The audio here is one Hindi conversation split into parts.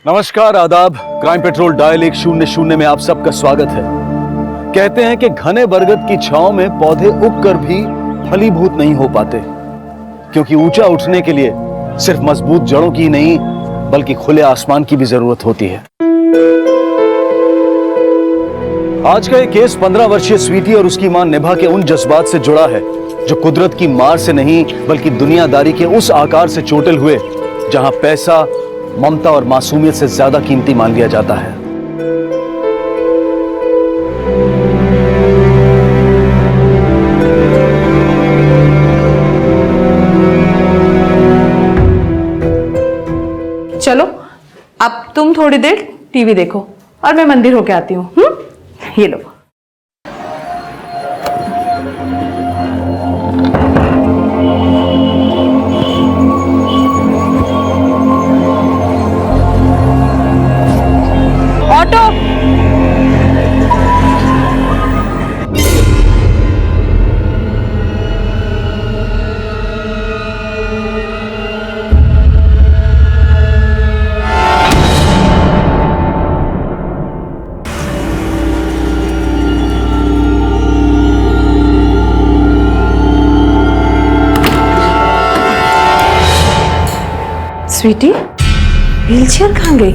नमस्कार, आदाब। क्राइम पेट्रोल डायल 100 में आप सबका स्वागत है। कहते हैं कि घने बरगद की छांव में पौधे उगकर भी फलीभूत नहीं हो पाते, क्योंकि ऊंचा उठने के लिए सिर्फ मजबूत जड़ों की नहीं बल्कि खुले आसमान की भी जरूरत होती है। आज का ये केस 15 वर्षीय स्वीटी और उसकी मां निभा के उन जज्बात से जुड़ा है जो कुदरत की मार से नहीं बल्कि दुनियादारी के उस आकार से चोटिल हुए जहां पैसा, ममता और मासूमियत से ज्यादा कीमती मान लिया जाता है। चलो अब तुम थोड़ी देर टीवी देखो और मैं मंदिर होके आती हूँ। ये लो। ऑटो। स्वीटी, व्हीलचेयर कहाँ गई?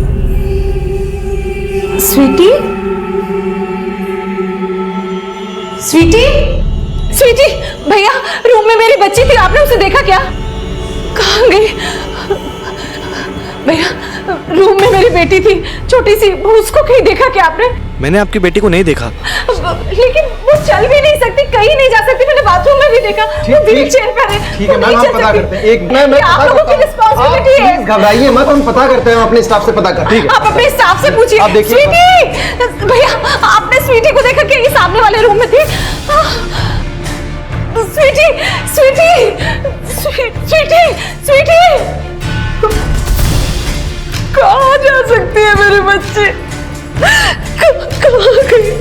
स्वीटी, स्वीटी, स्वीटी, भैया रूम में मेरी बच्ची थी, आपने उसे देखा क्या? कहाँ गई? भैया रूम में मेरी बेटी थी, छोटी सी, उसको कहीं देखा क्या आपने? मैंने आपकी बेटी को नहीं देखा। लेकिन वो चल भी नहीं सकती, कहीं नहीं जा सकती। मैंने बाथरूम में भी देखा, वो व्हीलचेयर पर है। ठीक है मैम, हम पता करते हैं। एक मैं आप लोगों की रिस्पांसिबिलिटी है। घबराइए मत, हम पता करते हैं, अपने स्टाफ से पता करते हैं। आप अपने स्टाफ से पूछिए। आप देखिए स्वीटी, भैया आपने स्वीटी को देखा क्या? ये सामने वाले रूम में थी। स्वीटी, स्वीटी, स्वीटी, स्वीटी, कहाँ जा सकती है मेरे बच्चे? कहाँ गई?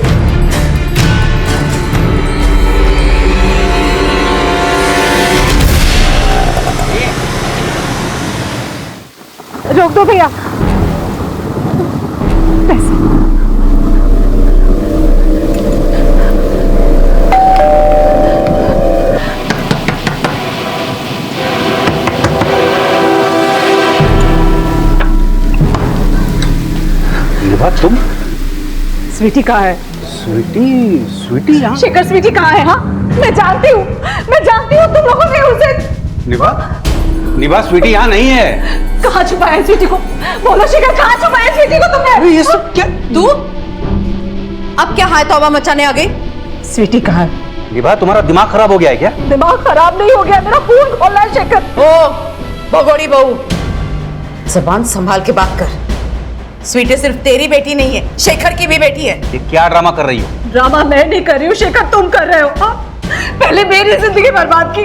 रोक दो भैया। पैसे। निभा, तुम? स्वीटी कहाँ है? स्वीटी, स्वीटी यहाँ? शेखर, स्वीटी कहाँ है? हाँ मैं जानती हूँ तुम लोगों ने उसे। निभा, निभा स्वीटी यहाँ नहीं है। कहाँ छुपाया है स्वीटी को? बोलो शेखर, कहाँ छुपाया है स्वीटी को तुमने? ये सब क्या? तू अब क्या हाय तौबा मचाने आ गई? स्वीटी कहाँ है? निभा, तुम्हारा दिमाग खराब हो गया है क्या? दिमाग खराब नहीं हो गया, मेरा खून खोलना है शेखर। ओ भगोड़ी बहू, जबान संभाल के बात कर। स्वीटी सिर्फ तेरी बेटी नहीं है, शेखर की भी बेटी है। ये क्या ड्रामा कर रही हो? ड्रामा मैं नहीं कर रही हूँ शेखर, तुम कर रहे हो। हाँ? पहले मेरी जिंदगी बर्बाद की,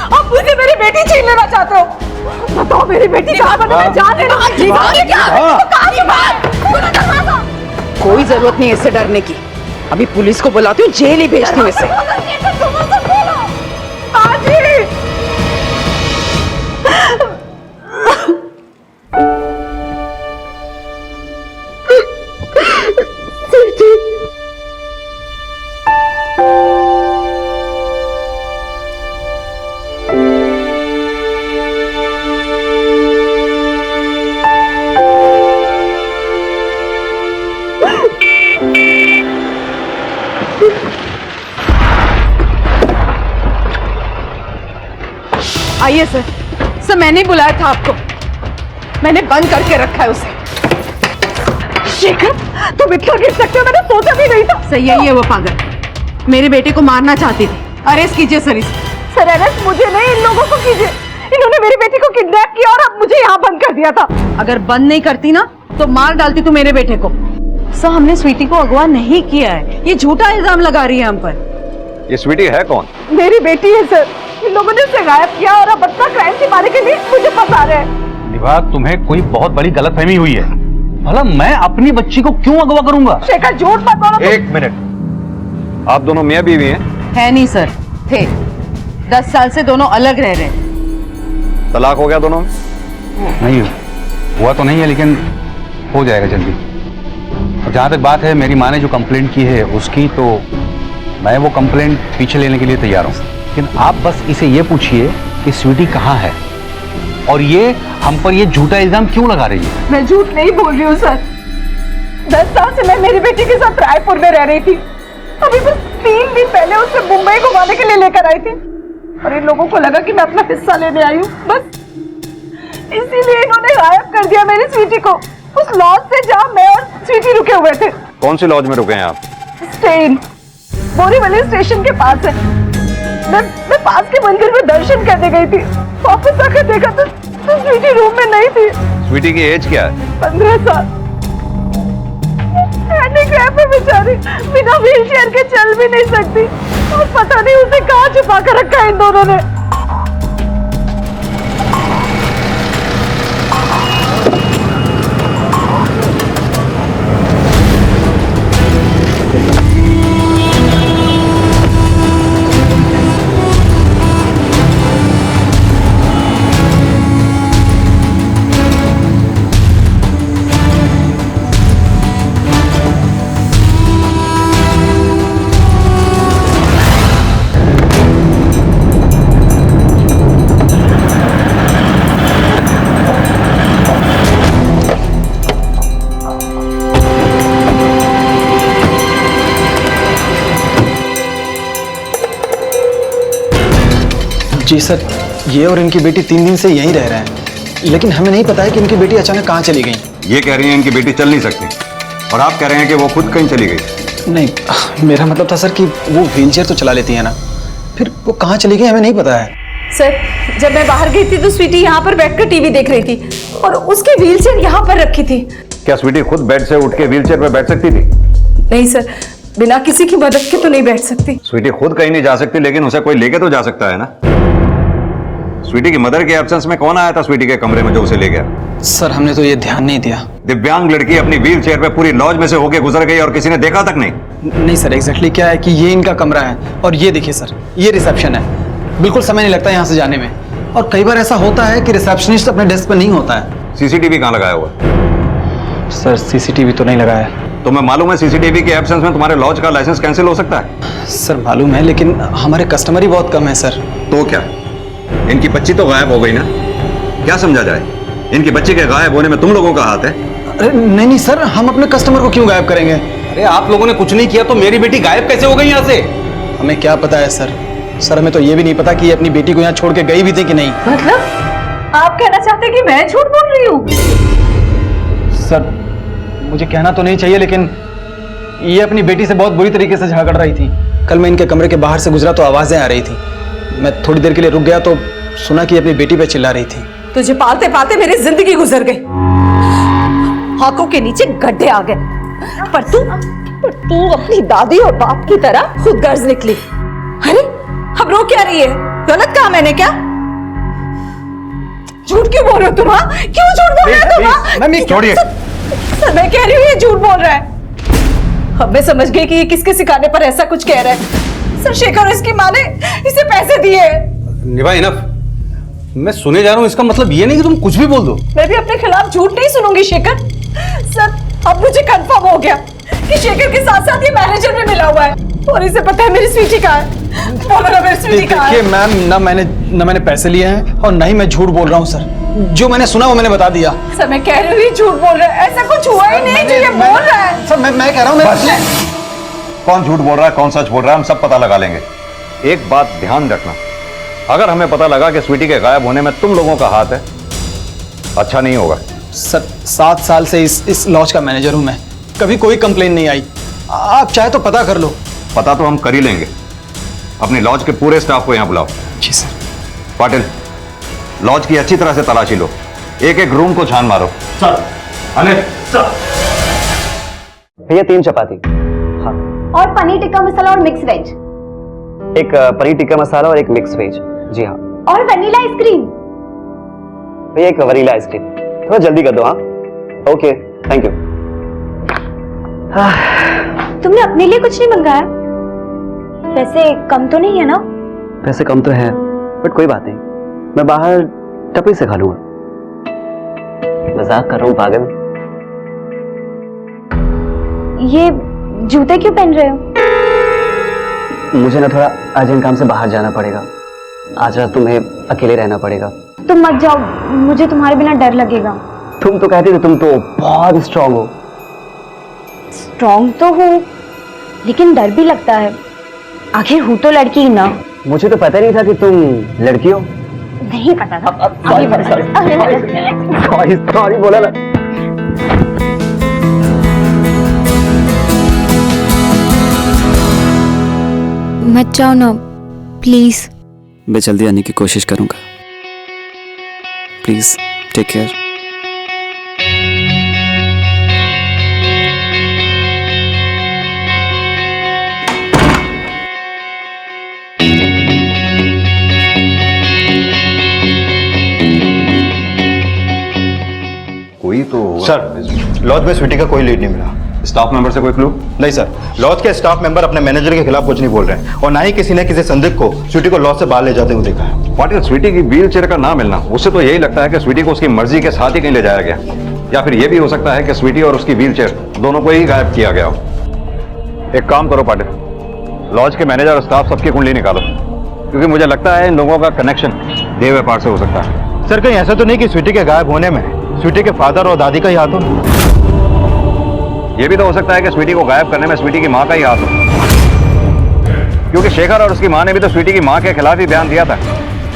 अब मुझे मेरी बेटी छीन लेना चाहते हो। बताओ मेरी बेटी कहाँ है? मैं जान लेना। कोई जरूरत नहीं है इससे डरने की। अभी पुलिस को बुलाती हूँ, जेल ही भेजती हूँ इसे। आइए सर। सर मैंने बुलाया था आपको, मैंने बंद करके रखा है उसे। शेखर तुम इतना गिर सकते हो, मैंने सोचा भी नहीं था। सही है, वो पागल मेरी बेटी को मारना चाहती थी। अरेस्ट कीजिए सर इसे। सर अरेस्ट मुझे नहीं, इन लोगों को कीजिए। इन्होंने मेरी बेटी को किडनैप किया और अब मुझे यहाँ बंद कर दिया था। अगर बंद नहीं करती ना तो मार डालती तू मेरे बेटे को। सर हमने स्वीटी को अगवा नहीं किया है, ये झूठा इल्जाम लगा रही है हम पर। ये स्वीटी है कौन? मेरी बेटी है सर, इन लोगों ने उसे गायब किया और अब अपना क्राइम से मारने के लिए मुझे फंसा रहे हैं। निभा, तुम्हें कोई बहुत बड़ी गलतफहमी हुई है। भला मैं अपनी बच्ची को क्यों अगवा करूंगा? शेखर झूठ मत बोलो। एक मिनट, आप दोनों मियां बीवी हैं? है नहीं सर, थे 10 साल से दोनों अलग रह रहे हैं। तलाक हो गया दोनों? नहीं हुआ तो नहीं है, लेकिन हो जाएगा जल्दी। और जहाँ तक बात है मेरी माँ ने जो कंप्लेंट की है उसकी, तो मैं वो कंप्लेंट पीछे लेने के लिए तैयार हूँ। लेकिन आप बस इसे ये पूछिए कि स्वीटी कहाँ है और ये हम पर ये झूठा इल्जाम क्यों लगा रही है। मैं झूठ नहीं बोल रही हूँ सर। 10 साल से मैं मेरी बेटी के साथ रायपुर में रह रही थी। अभी बस 3 दिन पहले उसे मुंबई घुमाने के लिए लेकर आई थी और इन लोगों को लगा कि मैं अपना हिस्सा लेने आई हूँ, बस इसीलिए इन्होंने गायब कर दिया मेरी स्वीटी को उस लॉज से जहाँ मैं और स्वीटी रुके हुए थे। कौन सी लॉज में रुके हैं आप? स्टेन बोरीवली स्टेशन के पास है। मैं पास के मंदिर में दर्शन करने गई थी। वापस आकर देखा तो स्वीटी रूम में नहीं थी। स्वीटी की एज क्या है? 15 साल। हैंडीकैप है बेचारी, बिना व्हीलचेयर के चल भी नहीं सकती और पता नहीं उसे कहाँ छुपा कर रखा है इन दोनों ने। जी सर, ये और इनकी बेटी 3 दिन से यहीं रह रहे हैं, लेकिन हमें नहीं पता है कि इनकी बेटी अचानक कहाँ चली गई। ये कह रही हैं इनकी बेटी चल नहीं सकती और आप कह रहे हैं कि वो खुद कहीं चली गई। नहीं, मेरा मतलब था सर कि वो व्हीलचेयर तो चला लेती है ना, फिर वो कहाँ चली गई हमें नहीं पता है। सर, जब मैं बाहर गई थी तो स्वीटी यहाँ पर बैठकर टीवी देख रही थी और उसकी व्हीलचेयर यहाँ पर रखी थी। क्या स्वीटी खुद बेड से उठ के व्हीलचेयर पे बैठ सकती थी? नहीं सर, बिना किसी की मदद के तो नहीं बैठ सकती। स्वीटी खुद कहीं नहीं जा सकती, लेकिन उसे कोई लेके तो जा सकता है ना। स्वीटी की मदर के एब्सेंस में कौन आया था स्वीटी के कमरे में जो उसे ले गया? सर, हमने तो ये ध्यान नहीं दिया। दिव्यांग लड़की अपनी व्हील चेयर पे पूरी लॉज में से होके गुजर गई और किसी ने देखा तक नहीं। नहीं सर, एग्जैक्टली क्या है कि ये इनका कमरा है और ये देखिए सर, ये रिसेप्शन है। बिल्कुल समय नहीं लगता यहाँ से जाने में, और कई बार ऐसा होता है कि रिसेप्शनिस्ट अपने डेस्क पर नहीं होता है। सीसीटीवी कहाँ लगाया हुआ? सर, सीसीटीवी तो नहीं लगाया है। तुम्हें मालूम है सीसीटीवी के एब्सेंस में तुम्हारे लॉज का लाइसेंस कैंसिल हो सकता है? सर मालूम है, लेकिन हमारे कस्टमर ही बहुत कम है सर। तो क्या इनकी बच्ची तो गायब हो गई ना? क्या समझा जाए? इनकी बच्ची के गायब होने में तुम लोगों का हाथ है? अरे नहीं नहीं सर, हम अपने कस्टमर को क्यों गायब करेंगे? अरे आप लोगों ने कुछ नहीं किया तो मेरी बेटी गायब कैसे हो गई यहाँ से? हमें क्या पता है सर। सर, हमें तो ये भी नहीं पता कि ये अपनी बेटी को यहाँ छोड़ के गई भी थी कि नहीं। मतलब आप कहना चाहते हैं कि मैं झूठ बोल रही हूँ? सर, मुझे कहना तो नहीं चाहिए, लेकिन ये अपनी बेटी से बहुत बुरी तरीके से झगड़ रही थी। कल मैं इनके कमरे के बाहर से गुजरा तो आवाजें आ रही थी। मैं थोड़ी देर के लिए रुक गया तो सुना कि अपनी बेटी पे चिल्ला रही थी। तुझे पालते पालते मेरी जिंदगी गुजर गई, हाथों के नीचे गड्ढे आ गए, पर तू अपनी दादी और बाप की तरह खुद गर्ज निकली। अरे अब रो क्या रही है? गलत कहा मैंने क्या? झूठ क्यों बोल रहे हो तुम? क्यों झूठ बोल रहे हो तुम? छोड़िए। सर, मैं कह रही हूँ ये झूठ बोल रहा है। अब मैं समझ गई कि ये किसके सिखाने पर ऐसा कुछ कह रहा है। सर, शेखर और इसकी माँ ने इसे पैसे दिए। निभा इनफ, मैं सुने जा रहा हूँ, इसका मतलब ये नहीं कि तुम कुछ भी बोल दो। मैं भी अपने खिलाफ झूठ नहीं सुनूंगी शेखर। सर, अब मुझे कंफर्म हो गया कि शेखर के साथ साथ ये मैनेजर भी मिला हुआ है और इसे पता है मेरी स्वीटी कहाँ है। बोलो ना, मेरी स्वीटी कहाँ है? देखिए मैम, ना मैंने पैसे लिए हैं और ना ही मैं झूठ बोल रहा हूँ सर। जो मैंने सुना वो मैंने बता दिया। सर, मैं कह रही हूँ ये झूठ बोल रहा है, ऐसा कुछ हुआ ही नहीं जो ये बोल रहा है। सर, मैं कह रहा हूँ कौन झूठ बोल रहा है कौन सच बोल रहा है हम सब पता लगा लेंगे। एक बात ध्यान रखना, अगर हमें पता लगा कि स्वीटी के गायब होने में तुम लोगों का हाथ है, अच्छा नहीं होगा। सर, 7 साल से इस लॉज का मैनेजर हूं मैं, कभी कोई कंप्लेन नहीं आई। आप चाहे तो पता कर लो। पता तो हम कर ही लेंगे। अपनी लॉज के पूरे स्टाफ को यहाँ बुलाओ। जी सर। पाटिल, लॉज की अच्छी तरह से तलाशी लो, एक एक रूम को छान मारो। सर। अनिल सर। भैया 3 चपाती। हाँ। और पनीर टिक्का मसाला और मिक्स वेज। एक पनीर टिक्का मसाला और एक मिक्स वेज। जी हाँ। और वनीला आइसक्रीम। भैया एक वनीला आइसक्रीम, थोड़ा जल्दी कर दो। हाँ ओके, थैंक यू। तुमने अपने लिए कुछ नहीं मंगाया? वैसे कम तो नहीं है ना? पैसे कम तो है, बट कोई बात नहीं, मैं बाहर टपरी से खा लूंगा। मजाक कर रहा हूँ पागल। ये जूते क्यों पहन रहे हो? मुझे ना थोड़ा अर्जेंट काम से बाहर जाना पड़ेगा। आज रात तुम्हें अकेले रहना पड़ेगा। तुम मत जाओ, मुझे तुम्हारे बिना डर लगेगा। तुम तो कहती थी तुम तो बहुत स्ट्रांग हो। स्ट्रांग तो हूँ, लेकिन डर भी लगता है। आखिर हूँ तो लड़की ही ना। मुझे तो पता नहीं था कि तुम लड़की हो। नहीं पता था। सॉरी बोला ना। मत जाओ ना प्लीज। मैं जल्दी आने की कोशिश करूंगा। Please take care. कोई तो होगा। सर, लॉज में स्वीटी का कोई लीड नहीं मिला। स्टाफ मेंबर से कोई क्लू? नहीं सर, लॉज के स्टाफ मेंबर अपने मैनेजर के खिलाफ कुछ नहीं बोल रहे हैं और ना ही किसी ने किसी संदिग्ध को स्वीटी को लॉज से बाहर ले जाते हुए देखा है। पाटिल, स्वीटी की व्हील चेयर का ना मिलना, उससे तो यही लगता है कि स्वीटी को उसकी मर्जी के साथ ही कहीं ले जाया गया, या फिर यह भी हो सकता है कि स्वीटी और उसकी व्हील चेयर दोनों को ही गायब किया गया हो। एक काम करो पाटिल, लॉज के मैनेजर और स्टाफ सबकी कुंडली निकालो, क्योंकि मुझे लगता है इन लोगों का कनेक्शन देह व्यापार से हो सकता है। सर, कहीं ऐसा तो नहीं कि स्वीटी के गायब होने में स्वीटी के फादर और दादी का ही हाथ हो? यह भी तो हो सकता है कि स्वीटी को गायब करने में स्वीटी की मां का ही हाथ हो, क्योंकि शेखर और उसकी मां ने भी तो स्वीटी की मां के खिलाफ ही बयान दिया था,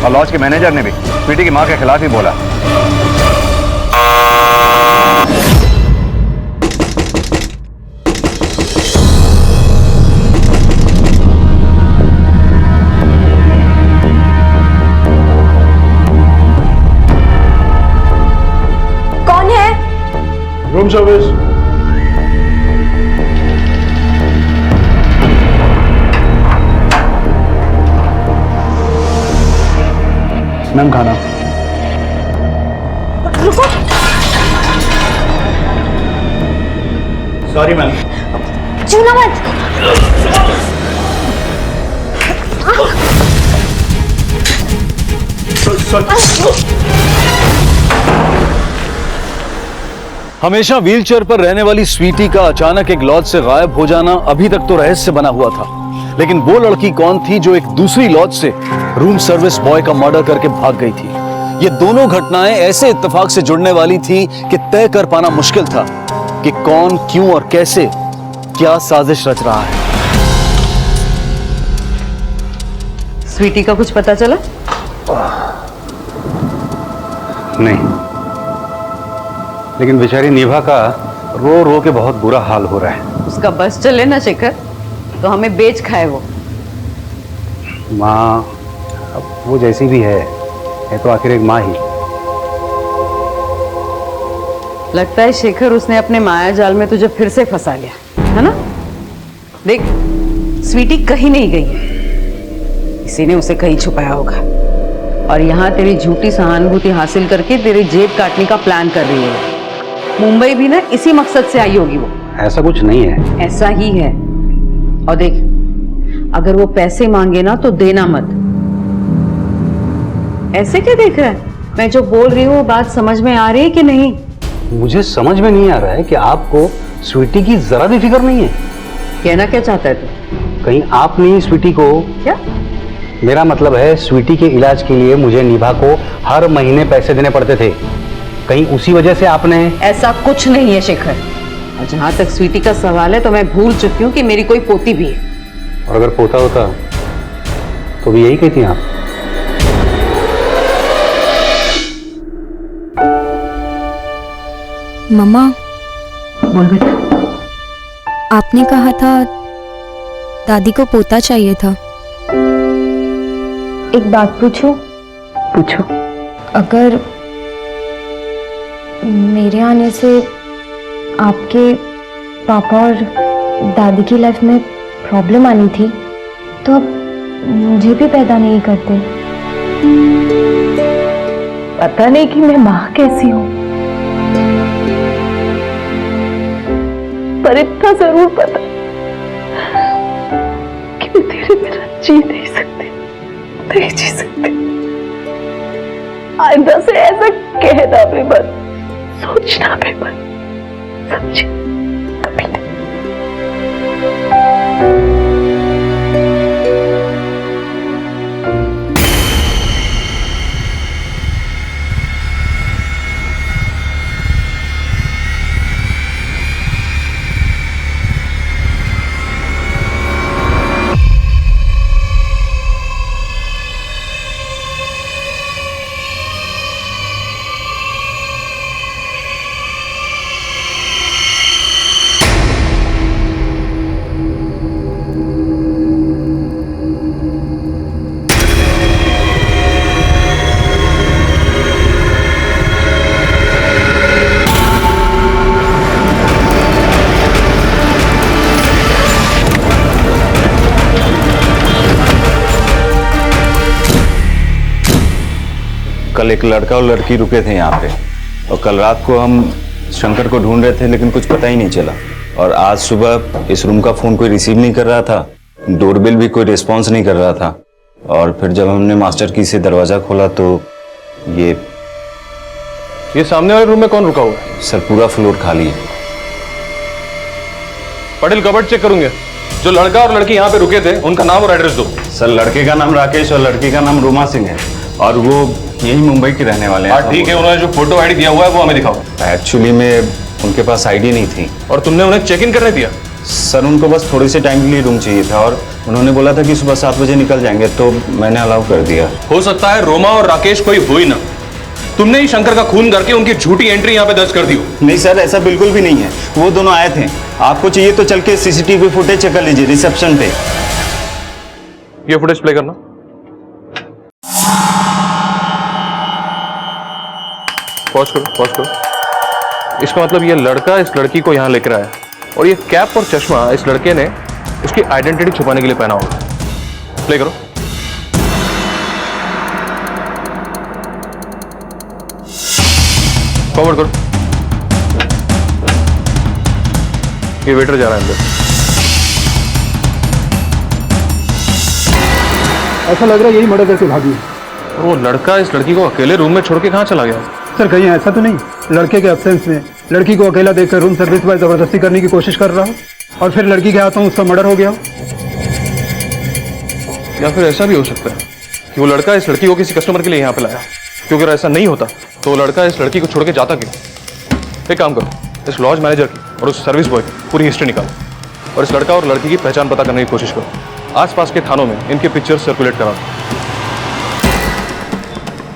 और लॉज के मैनेजर ने भी स्वीटी की मां के खिलाफ ही बोला। कौन है? Room service. मैम खाना। रुको। Sorry ma'am. छूना मत। हमेशा व्हीलचेयर पर रहने वाली स्वीटी का अचानक एक लॉज से गायब हो जाना अभी तक तो रहस्य बना हुआ था, लेकिन वो लड़की कौन थी जो एक दूसरी लॉज से रूम सर्विस बॉय का मर्डर करके भाग गई थी? ये दोनों घटनाएं ऐसे इत्तेफाक से जुड़ने वाली थी कि तय कर पाना मुश्किल था कि कौन, क्यों और कैसे क्या साजिश रच रहा है। स्वीटी का कुछ पता चला? नहीं, लेकिन बेचारी निभा का रो रो के बहुत बुरा हाल हो रहा है। उसका बस चले ना शेखर, तो हमें बेच खाए वो। माँ, अब वो जैसी भी है तो आखिर एक माँ ही। लगता है शेखर उसने अपने माया जाल में तुझे फिर से फंसा लिया है ना? देख, स्वीटी कहीं नहीं गई है, किसी ने उसे कहीं छुपाया होगा, और यहाँ तेरी झूठी सहानुभूति हासिल करके तेरी जेब काटने का प्लान कर रही है। मुंबई भी ना इसी मकसद से आई होगी वो। ऐसा कुछ नहीं है। ऐसा ही है। और देख, अगर वो पैसे मांगे ना तो देना मत। ऐसे क्या देख रहा है? मैं जो बोल रही हूँ वो बात समझ में आ रही है कि नहीं? मुझे समझ में नहीं आ रहा है कि आपको स्वीटी की जरा भी फिक्र नहीं है। कहना क्या चाहता है तू? कहीं आप नहीं स्वीटी को? क्या? मेरा मतलब है, स्वीटी के इलाज के लिए मुझे निभा को हर महीने पैसे देने पड़ते थे, कहीं उसी वजह से आपने? ऐसा कुछ नहीं है शेखर, और जहां तक स्वीटी का सवाल है तो मैं भूल चुकी हूँ कि मेरी कोई पोती भी है। और अगर पोता होता तो भी यही कहती आप? मम्मा, बोल बेटा। आपने कहा था दादी को पोता चाहिए था। एक बात पूछूं? पूछो। अगर मेरे आने से आपके पापा और दादी की लाइफ में प्रॉब्लम आनी थी तो अब मुझे भी पैदा नहीं करते। पता नहीं कि मैं माँ कैसी हूँ, पर इतना जरूर पता कि मैं तेरे बिना जी नहीं सकती, नहीं जी सकती। आइंदा से ऐसा कहना भी मत, सोचना भी मत, समझे? कभी नहीं। कल एक लड़का और लड़की रुके थे यहाँ पे, और कल रात को हम शंकर को ढूंढ रहे थे लेकिन कुछ पता ही नहीं चला। और आज सुबह इस रूम का फोन कोई रिसीव नहीं कर रहा था, डोरबेल भी कोई रिस्पॉन्स नहीं कर रहा था। और फिर जब हमने मास्टर की से दरवाजा खोला तो ये सामने वाले रूम में कौन रुका हुआ है? सर पूरा फ्लोर खाली है। पटेल कबर्ड चेक करूंगे। जो लड़का और लड़की यहाँ पे रुके थे उनका नाम और एड्रेस दो। सर लड़के का नाम राकेश और लड़की का नाम रोमा सिंह है, और वो यही मुंबई के रहने वाले हैं। ठीक है, उन्होंने जो फोटो आईडी दिया हुआ है वो हमें दिखाओ। एक्चुअली में उनके पास आईडी नहीं थी। और तुमने उन्हें चेक इन करने दिया? सर उनको बस थोड़े से टाइम के लिए रूम चाहिए था, और उन्होंने बोला था कि सुबह 7 बजे निकल जाएंगे, तो मैंने अलाउ कर दिया। हो सकता है रोमा और राकेश कोई हो ही ना, तुमने ही शंकर का खून करके उनकी झूठी एंट्री यहाँ पे दर्ज कर दी हो। नहीं सर, ऐसा बिल्कुल भी नहीं है। वो दोनों आए थे। आपको चाहिए तो चल के सीसीटीवी फुटेज चेक कर लीजिए रिसेप्शन पे। ये फुटेज प्ले करना। पॉज करो। इसका मतलब ये लड़का इस लड़की को यहाँ लेकर आया, और ये कैप और चश्मा इस लड़के ने उसकी आइडेंटिटी छुपाने के लिए पहना होगा। प्ले करो। फॉरवर्ड करो। ये वेटर जा रहा है अंदर। ऐसा लग रहा है यही मर्डर करके भागी है। वो लड़का इस लड़की को अकेले रूम में छोड़ के कहाँ चला गया? सर कहीं ऐसा तो नहीं लड़के के एब्सेंस में लड़की को अकेला देखकर रूम सर्विस बॉय जबरदस्ती करने की कोशिश कर रहा हो, और फिर लड़की के हाथों उसका मर्डर हो गया हो? या फिर ऐसा भी हो सकता है कि वो लड़का इस लड़की को किसी कस्टमर के लिए यहाँ पे लाया, क्योंकि अगर ऐसा नहीं होता तो वो लड़का इस लड़की को छोड़ के जाता क्यों? एक काम करो, इस लॉज मैनेजर की और उस सर्विस बॉय की पूरी हिस्ट्री निकालो, और इस लड़का और लड़की की पहचान पता करने की कोशिश करो। आसपास के थानों में इनके पिक्चर सर्कुलेट करा।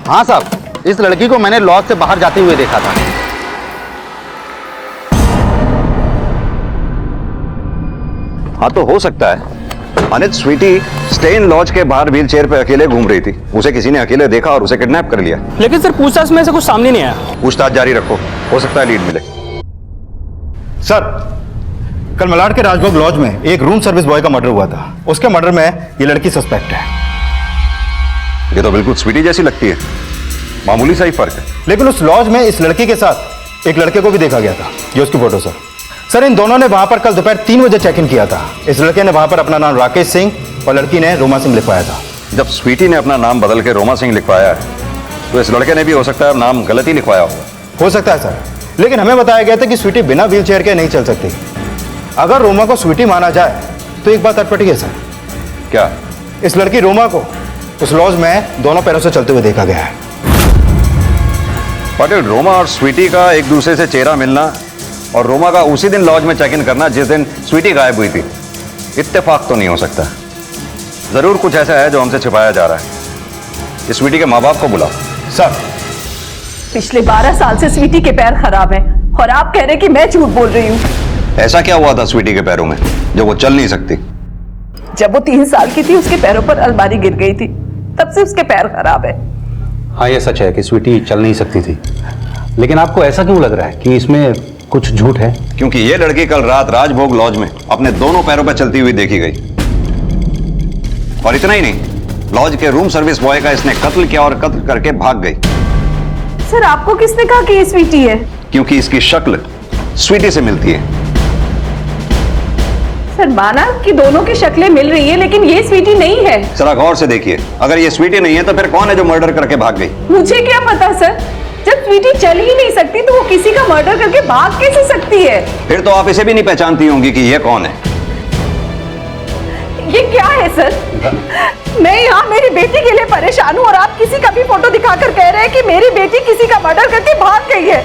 हाँ साहब, इस लड़की को मैंने लॉज से बाहर जाते हुए देखा था। हाँ तो हो सकता है Anit sweety stay in lodge के बाहर व्हील चेयर पे अकेले घूम रही थी, उसे किसी ने अकेले देखा और उसे किडनैप कर लिया। लेकिन सर पूछताछ में से कुछ सामने नहीं आया। पूछताछ जारी रखो, हो सकता है लीड मिले। सर कल मलाड के राजभोग लॉज में एक रूम सर्विस बॉय का मर्डर हुआ था। उसके मर्डर में ये लड़की सस्पेक्ट है। ये तो बिल्कुल स्वीटी जैसी लगती है, मामूली सा ही फर्क है। लेकिन उस लॉज में इस लड़की के साथ एक लड़के को भी देखा गया था। ये उसकी फोटो सर इन दोनों ने वहां पर कल दोपहर 3 बजे चेक इन किया था। इस लड़के ने वहां पर अपना नाम राकेश सिंह और लड़की ने रोमा सिंह लिखवाया था। जब स्वीटी ने अपना नाम बदल के रोमा सिंह लिखवाया है तो इस लड़के ने भी हो सकता है नाम गलत ही लिखवाया हो सकता है सर, लेकिन हमें बताया गया था कि स्वीटी बिना व्हील चेयर के नहीं चल सकती। अगर रोमा को स्वीटी माना जाए तो एक बात अटपटी है सर। क्या? इस लड़की रोमा को उस लॉज में दोनों पैरों से चलते हुए देखा गया है। पटेल, रोमा और स्वीटी का एक दूसरे से चेहरा मिलना और रोमा का उसी दिन लॉज में चेक इन करना जिस दिन स्वीटी गायब हुई थी, इत्तेफाक तो नहीं हो सकता। जरूर कुछ ऐसा है जो हमसे छिपाया जा रहा है। इस स्वीटी के माँ बाप को बुलाओ। सर पिछले 12 साल से स्वीटी के पैर खराब हैं और आप कह रहे हैं कि मैं झूठ बोल रही हूँ। ऐसा क्या हुआ था स्वीटी के पैरों में जो वो चल नहीं सकती? जब वो 3 साल की थी उसके पैरों पर अलमारी गिर गई थी, तब से उसके पैर खराब है। हाँ ये सच है कि स्वीटी चल नहीं सकती थी, लेकिन आपको ऐसा क्यों लग रहा है कि इसमें कुछ झूठ है? क्योंकि ये लड़की कल रात राजभोग लॉज में अपने दोनों पैरों पर चलती हुई देखी गई। और इतना ही नहीं, लॉज के रूम सर्विस बॉय का इसने कत्ल किया और कत्ल करके भाग गई। सर आपको किसने कहा कि ये स्वीटी है? क्योंकि इसकी शक्ल स्वीटी से मिलती है। सर माना कि दोनों की शक्लें मिल रही है, लेकिन ये स्वीटी नहीं है। जरा गौर से देखिए, अगर ये स्वीटी नहीं है तो फिर कौन है जो मर्डर करके भाग गई? मुझे क्या पता सर, जब स्वीटी चल ही नहीं सकती तो वो किसी का मर्डर करके भाग कैसे सकती है? फिर तो आप इसे भी नहीं पहचानती होंगी कि ये कौन है। ये क्या है सर? मैं यहाँ मेरी बेटी के लिए परेशान हूँ और आप किसी का भी फोटो दिखाकर कह रहे हैं कि मेरी बेटी किसी का मर्डर करके भाग गई है।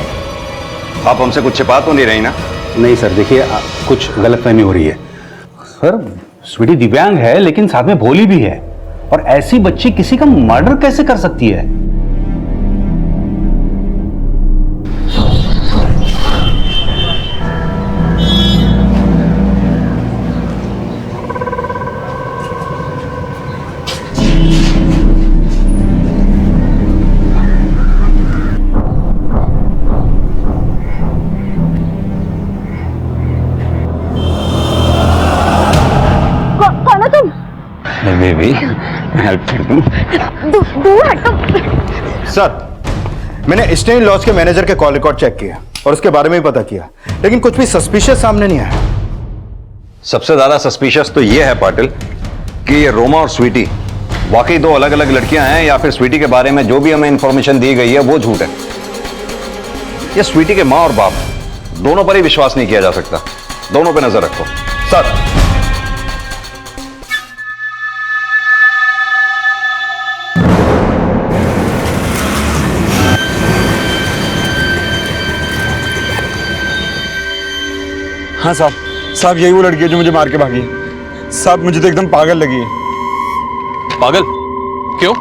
आप हमसे कुछ छिपा तो नहीं रही ना? नहीं सर, देखिए कुछ गलतफहमी हो रही है। सर स्वीटी दिव्यांग है लेकिन साथ में भोली भी है, और ऐसी बच्ची किसी का मर्डर कैसे कर सकती है? बेबी हेल्प कर दूं? दूर हटो। सर मैंने स्टेन लॉज के मैनेजर के कॉल रिकॉर्ड चेक किया और उसके बारे में भी पता किया, लेकिन कुछ भी सस्पिशियस सामने नहीं आया। सबसे ज्यादा सस्पिशियस तो यह है पाटिल कि ये रोमा और स्वीटी वाकई दो अलग अलग लड़कियां हैं, या फिर स्वीटी के बारे में जो भी हमें इंफॉर्मेशन दी गई है वो झूठ है। ये स्वीटी के माँ और बाप दोनों पर ही विश्वास नहीं किया जा सकता। दोनों पे नजर रखो। सर, हाँ साहब, साहब यही वो लड़की है जो मुझे मार के भागी है। साहब मुझे तो एकदम पागल लगी है। पागल क्यों?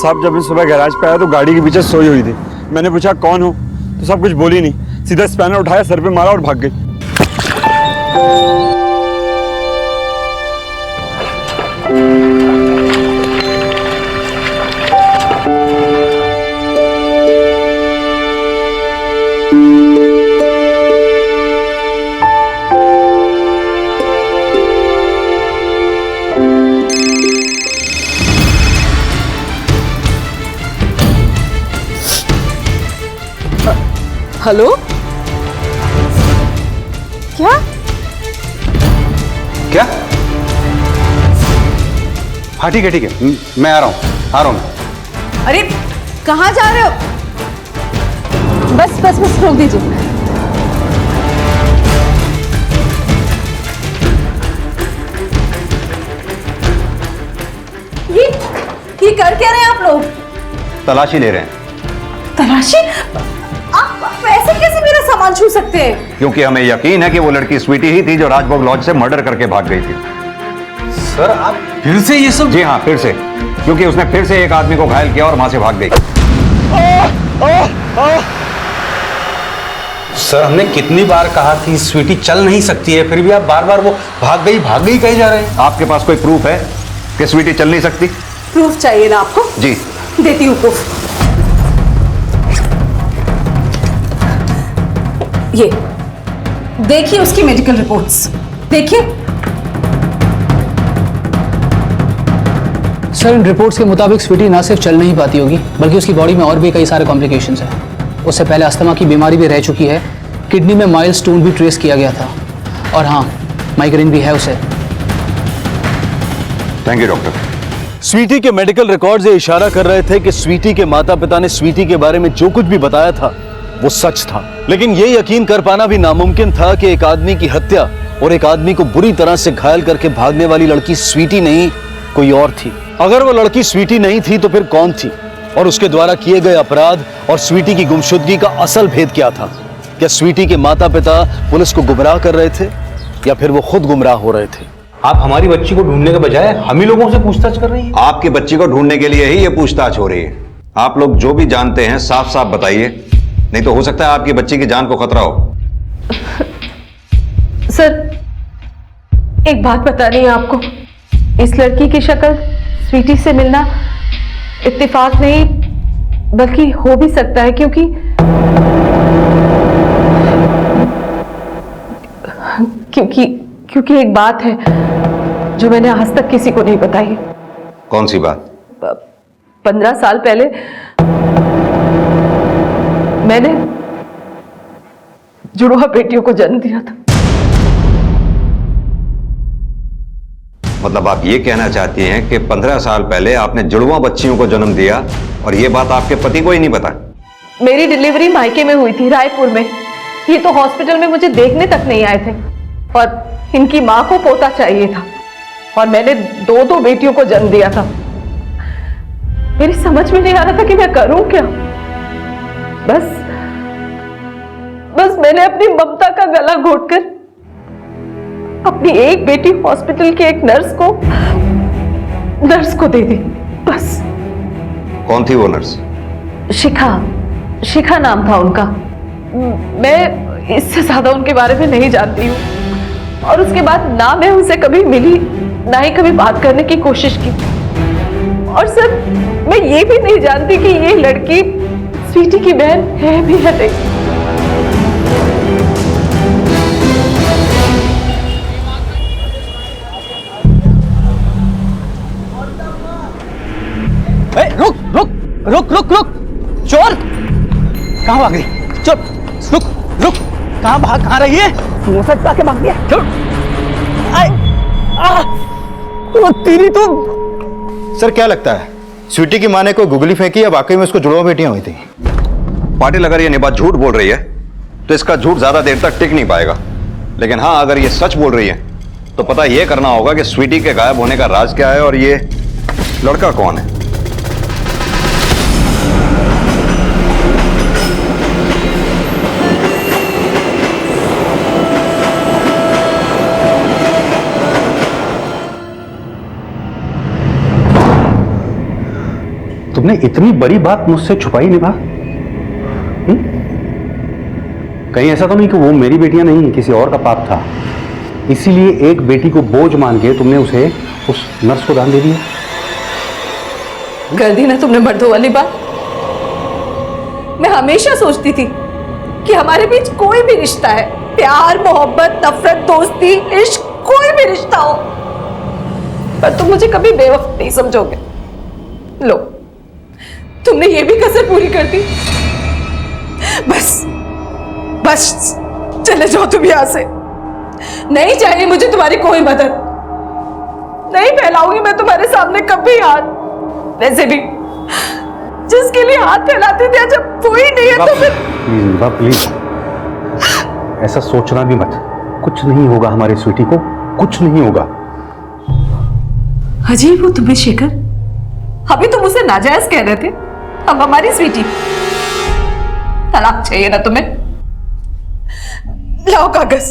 साहब जब मैं सुबह गैराज पे आया तो गाड़ी के पीछे सोई हुई थी। मैंने पूछा कौन हो, तो सब कुछ बोली नहीं, सीधा स्पैनर उठाया, सर पे मारा और भाग गई। हेलो, क्या क्या? हाँ ठीक है, मैं आ रहा हूँ मैं। अरे कहाँ जा रहे हो? बस रोक दीजिए। ये कर क्या रहे हैं आप लोग? तलाशी ले रहे हैं। तलाशी? आप ऐसे कैसे मेरा सामान छू सकते हैं? क्योंकि हमें यकीन है कि वो लड़की स्वीटी ही थी जो राजभोग लॉज से मर्डर करके भाग गई थी। सर आप फिर से ये सब? जी हाँ, फिर से, क्योंकि उसने फिर से एक आदमी को घायल किया और वहां से भाग गई। सर हमने कितनी बार कहा थी स्वीटी चल नहीं सकती है, फिर भी आप बार बार वो भाग गई कहे जा रहे हैं। आपके पास कोई प्रूफ है कि स्वीटी चल नहीं सकती? प्रूफ चाहिए ना आपको? जी देती हूँ प्रूफ। ये देखिए उसकी मेडिकल रिपोर्ट्स, देखिए। सर इन रिपोर्ट्स के मुताबिक स्वीटी ना सिर्फ चल नहीं पाती होगी, बल्कि उसकी बॉडी में और भी कई सारे कॉम्प्लिकेशंस हैं। उससे पहले अस्थमा की बीमारी भी रह चुकी है, किडनी में माइल्ड स्टोन भी ट्रेस किया गया था, और हाँ माइग्रेन भी है उसे। Thank you doctor. स्वीटी के मेडिकल रिकॉर्ड्स ये इशारा कर रहे थे कि स्वीटी के माता पिता ने स्वीटी के बारे में जो कुछ भी बताया था वो सच था, लेकिन ये यकीन कर पाना भी नामुमकिन था कि एक आदमी की हत्या और एक आदमी को बुरी तरह से घायल करके भागने वाली लड़की स्वीटी नहीं कोई और थी। अगर वो लड़की स्वीटी नहीं थी तो फिर कौन थी, और उसके द्वारा किए गए अपराध और स्वीटी की गुमशुदगी का असल भेद क्या था? क्या स्वीटी के माता पिता पुलिस को गुमराह कर रहे थे या फिर वो खुद गुमराह हो रहे थे? आप हमारी बच्ची को ढूंढने के बजाय हम ही लोगों से पूछताछ कर रही हैं। आपकी बच्ची को ढूंढने के लिए ही ये पूछताछ हो रही है। आप लोग जो भी जानते हैं साफ साफ बताइए, नहीं तो हो सकता है आपकी बच्ची की जान को खतरा हो। सर एक बात बतानी है आपको, इस लड़की की शक्ल स्वीटी से मिलना इत्तेफाक नहीं बल्कि हो भी सकता है, क्योंकि क्योंकि एक बात है जो मैंने आज तक किसी को नहीं बताई। कौन सी बात? 15 साल पहले मैंने जुड़वा बेटियों को जन्म दिया था। मतलब आप ये कहना चाहती हैं कि 15 साल पहले आपने जुड़वा बच्चियों को जन्म दिया और ये बात आपके पति को ही नहीं पता? मेरी डिलीवरी मायके में हुई थी, रायपुर में। ये तो हॉस्पिटल में मुझे देखने तक नहीं आए थे, और इनकी मां को पोता चाहिए था, और मैंने दो बेटियों को जन्म दिया था। मेरी समझ में नहीं आ रहा था कि मैं करूं क्या। बस मैंने अपनी ममता का गला घोटकर अपनी एक बेटी हॉस्पिटल के एक नर्स को दे दी, बस। कौन थी वो नर्स? शिखा नाम था उनका। मैं इससे ज्यादा उनके बारे में नहीं जानती हूँ, और उसके बाद ना मैं उनसे कभी मिली, ना ही कभी बात करने की कोशिश की। और सर मैं ये भी नहीं जानती कि ये लड़की स्वीटी की बहन है भी या नहीं। रुक रुक रुक रुक रुक, चोर कहाँ भाग गई? चुप, रुक रुक, कहाँ रही है? मुंह से के भाग गया। चुप। तेरी तो। सर क्या लगता है स्वीटी की माँ ने कोई गुगली फेंकी या वाकई में उसको जुड़वा बेटियां हुई थी? पाटिल, अगर ये निभा झूठ बोल रही है तो इसका झूठ ज्यादा देर तक टिक नहीं पाएगा। लेकिन हाँ, अगर ये सच बोल रही है तो पता यह करना होगा कि स्वीटी के गायब होने का राज क्या है और ये लड़का कौन है। तुमने इतनी बड़ी बात मुझसे छुपाई निभा? कहीं ऐसा तो नहीं कि वो मेरी बेटियां नहीं, किसी और का पाप था, इसीलिए एक बेटी को बोझ मान के तुमने उसे उस नर्स को दान दे दिया? कर दी ना तुमने मर्दों वाली बात। मैं हमेशा सोचती थी कि हमारे बीच कोई भी रिश्ता है, प्यार, मोहब्बत, नफरत, दोस्ती, इश्क, कोई भी रिश्ता हो, पर तुम मुझे कभी बेवकूफ नहीं समझोगे। लो, तुमने ये भी कसर पूरी कर दी। बस बस चले जाओ तुम यहां से। नहीं चाहिए मुझे तुम्हारी कोई मदद। नहीं फैलाऊंगी मैं तुम्हारे सामने कभी हाथ। वैसे भी जिसके लिए हाथ फैलाते थे जब कोई नहीं है तो फिर। प्लीज ऐसा सोचना भी मत। कुछ नहीं होगा हमारे स्वीटी को, कुछ नहीं होगा। अजीब हो तुम्हें शेखर, अभी तुम उसे नाजायज कह रहे थे, अब हमारी स्वीटी। तलाक चाहिए ना तुम्हें? लाओ कागज,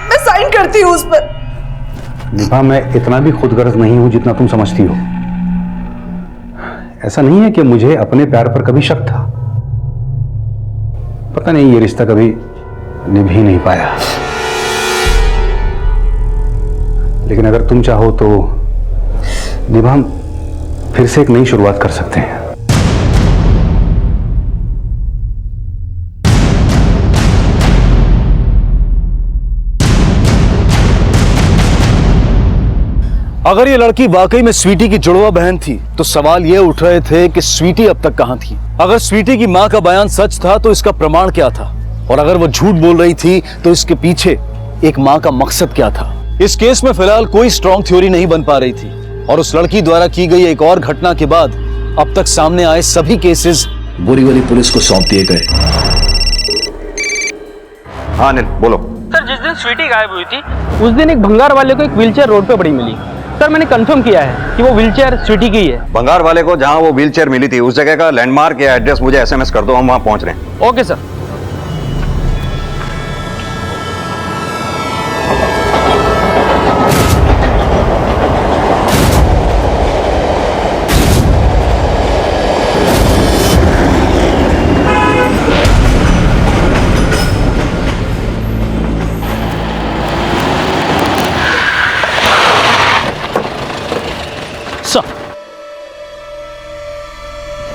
मैं साइन करती हूं उस पर। निभा, मैं इतना भी खुदगर्ज नहीं हूं जितना तुम समझती हो। ऐसा नहीं है कि मुझे अपने प्यार पर कभी शक था। पता नहीं ये रिश्ता कभी निभ ही नहीं पाया। लेकिन अगर तुम चाहो तो निभा, हम फिर से एक नई शुरुआत कर सकते हैं। अगर ये लड़की वाकई में स्वीटी की जुड़वा बहन थी तो सवाल ये उठ रहे थे कि स्वीटी अब तक कहां थी। अगर स्वीटी की मां का बयान सच था तो इसका प्रमाण क्या था, और अगर वो झूठ बोल रही थी तो इसके पीछे एक मां का मकसद क्या था। इस केस में फिलहाल कोई स्ट्रॉन्ग थ्योरी नहीं बन पा रही थी, और उस लड़की द्वारा की गई एक और घटना के बाद अब तक सामने आए सभी केसेस बोरीवली पुलिस को सौंप दिए गए। हाँ अनिल, बोलो। सर, जिस दिन स्वीटी गायब हुई थी उस दिन एक भंगार वाले को एक व्हीलचेयर रोड पे पड़ी मिली। सर, मैंने कंफर्म किया है कि वो व्हीलचेयर स्वीटी की ही है। भंगार वाले को जहां वो व्हीलचेयर मिली थी उस जगह का लैंडमार्क या एड्रेस मुझे एसएमएस कर दो, हम वहां पहुंच रहे हैं। Okay sir.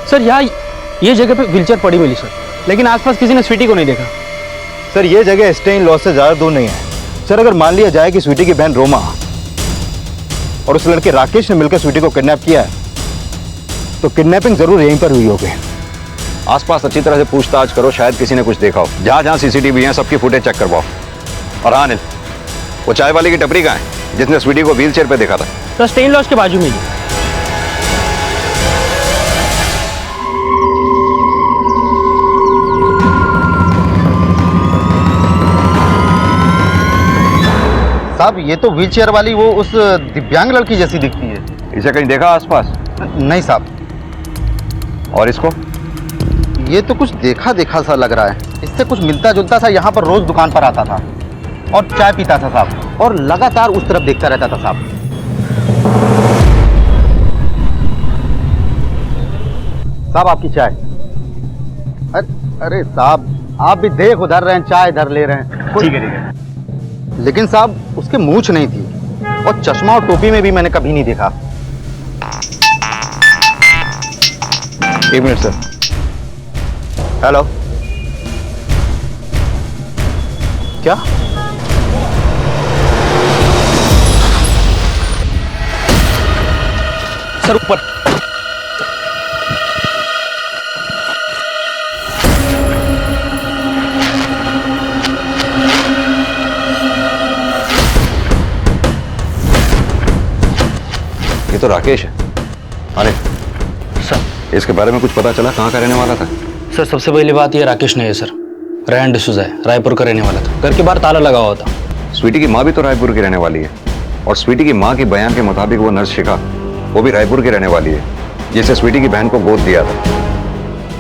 सर, यहाँ ये जगह पे व्हीलचेयर पड़ी मिली सर, लेकिन आसपास किसी ने स्वीटी को नहीं देखा। सर ये जगह स्टे इन लॉ से ज़्यादा दूर नहीं है। सर अगर मान लिया जाए कि स्वीटी की बहन रोमा और उस लड़के राकेश ने मिलकर स्वीटी को किडनैप किया है, तो किडनैपिंग जरूर यहीं पर हुई होगी। आसपास अच्छी तरह से पूछताछ करो, शायद किसी ने कुछ देखा हो। जहां जहां सीसीटीवी है सबकी फुटेज चेक करवाओ। और हाँ अनिल, वो चाय वाले की टपरी कहाँ है जिसने स्वीटी को व्हीलचेयर पे देखा था? सर, स्टे इन लॉज के बाजू में ही। साहब ये तो व्हीलचेयर वाली वो उस दिव्यांग लड़की जैसी दिखती है। इसे कहीं देखा आसपास? नहीं साहब। और इसको? ये तो कुछ देखा देखा सा लग रहा है। इससे कुछ मिलता जुलता सा। यहाँ पर रोज दुकान पर आता था और चाय पीता था साहब, और लगातार उस तरफ देखता रहता था साहब। साहब आपकी चाय। अरे साहब आप भी देख उधर रहे हैं, चाय इधर ले रहे हैं। ठीक है। लेकिन साहब उसके मूंछ नहीं थी, और चश्मा और टोपी में भी मैंने कभी नहीं देखा। एक मिनट सर। हेलो, क्या? सर ऊपर। तो राकेश है। अरे सर इसके बारे में कुछ पता चला, कहाँ का रहने वाला था? सर सबसे पहली बात ये राकेश नहीं है सर, रेहान डिसूजा है, रायपुर का रहने वाला था, घर के बाहर ताला लगा हुआ था। स्वीटी की माँ भी तो रायपुर की रहने वाली है, और स्वीटी की माँ के बयान के मुताबिक वो नर्स शिखा वो भी रायपुर की रहने वाली है, जिसे स्वीटी की बहन को गोद दिया था।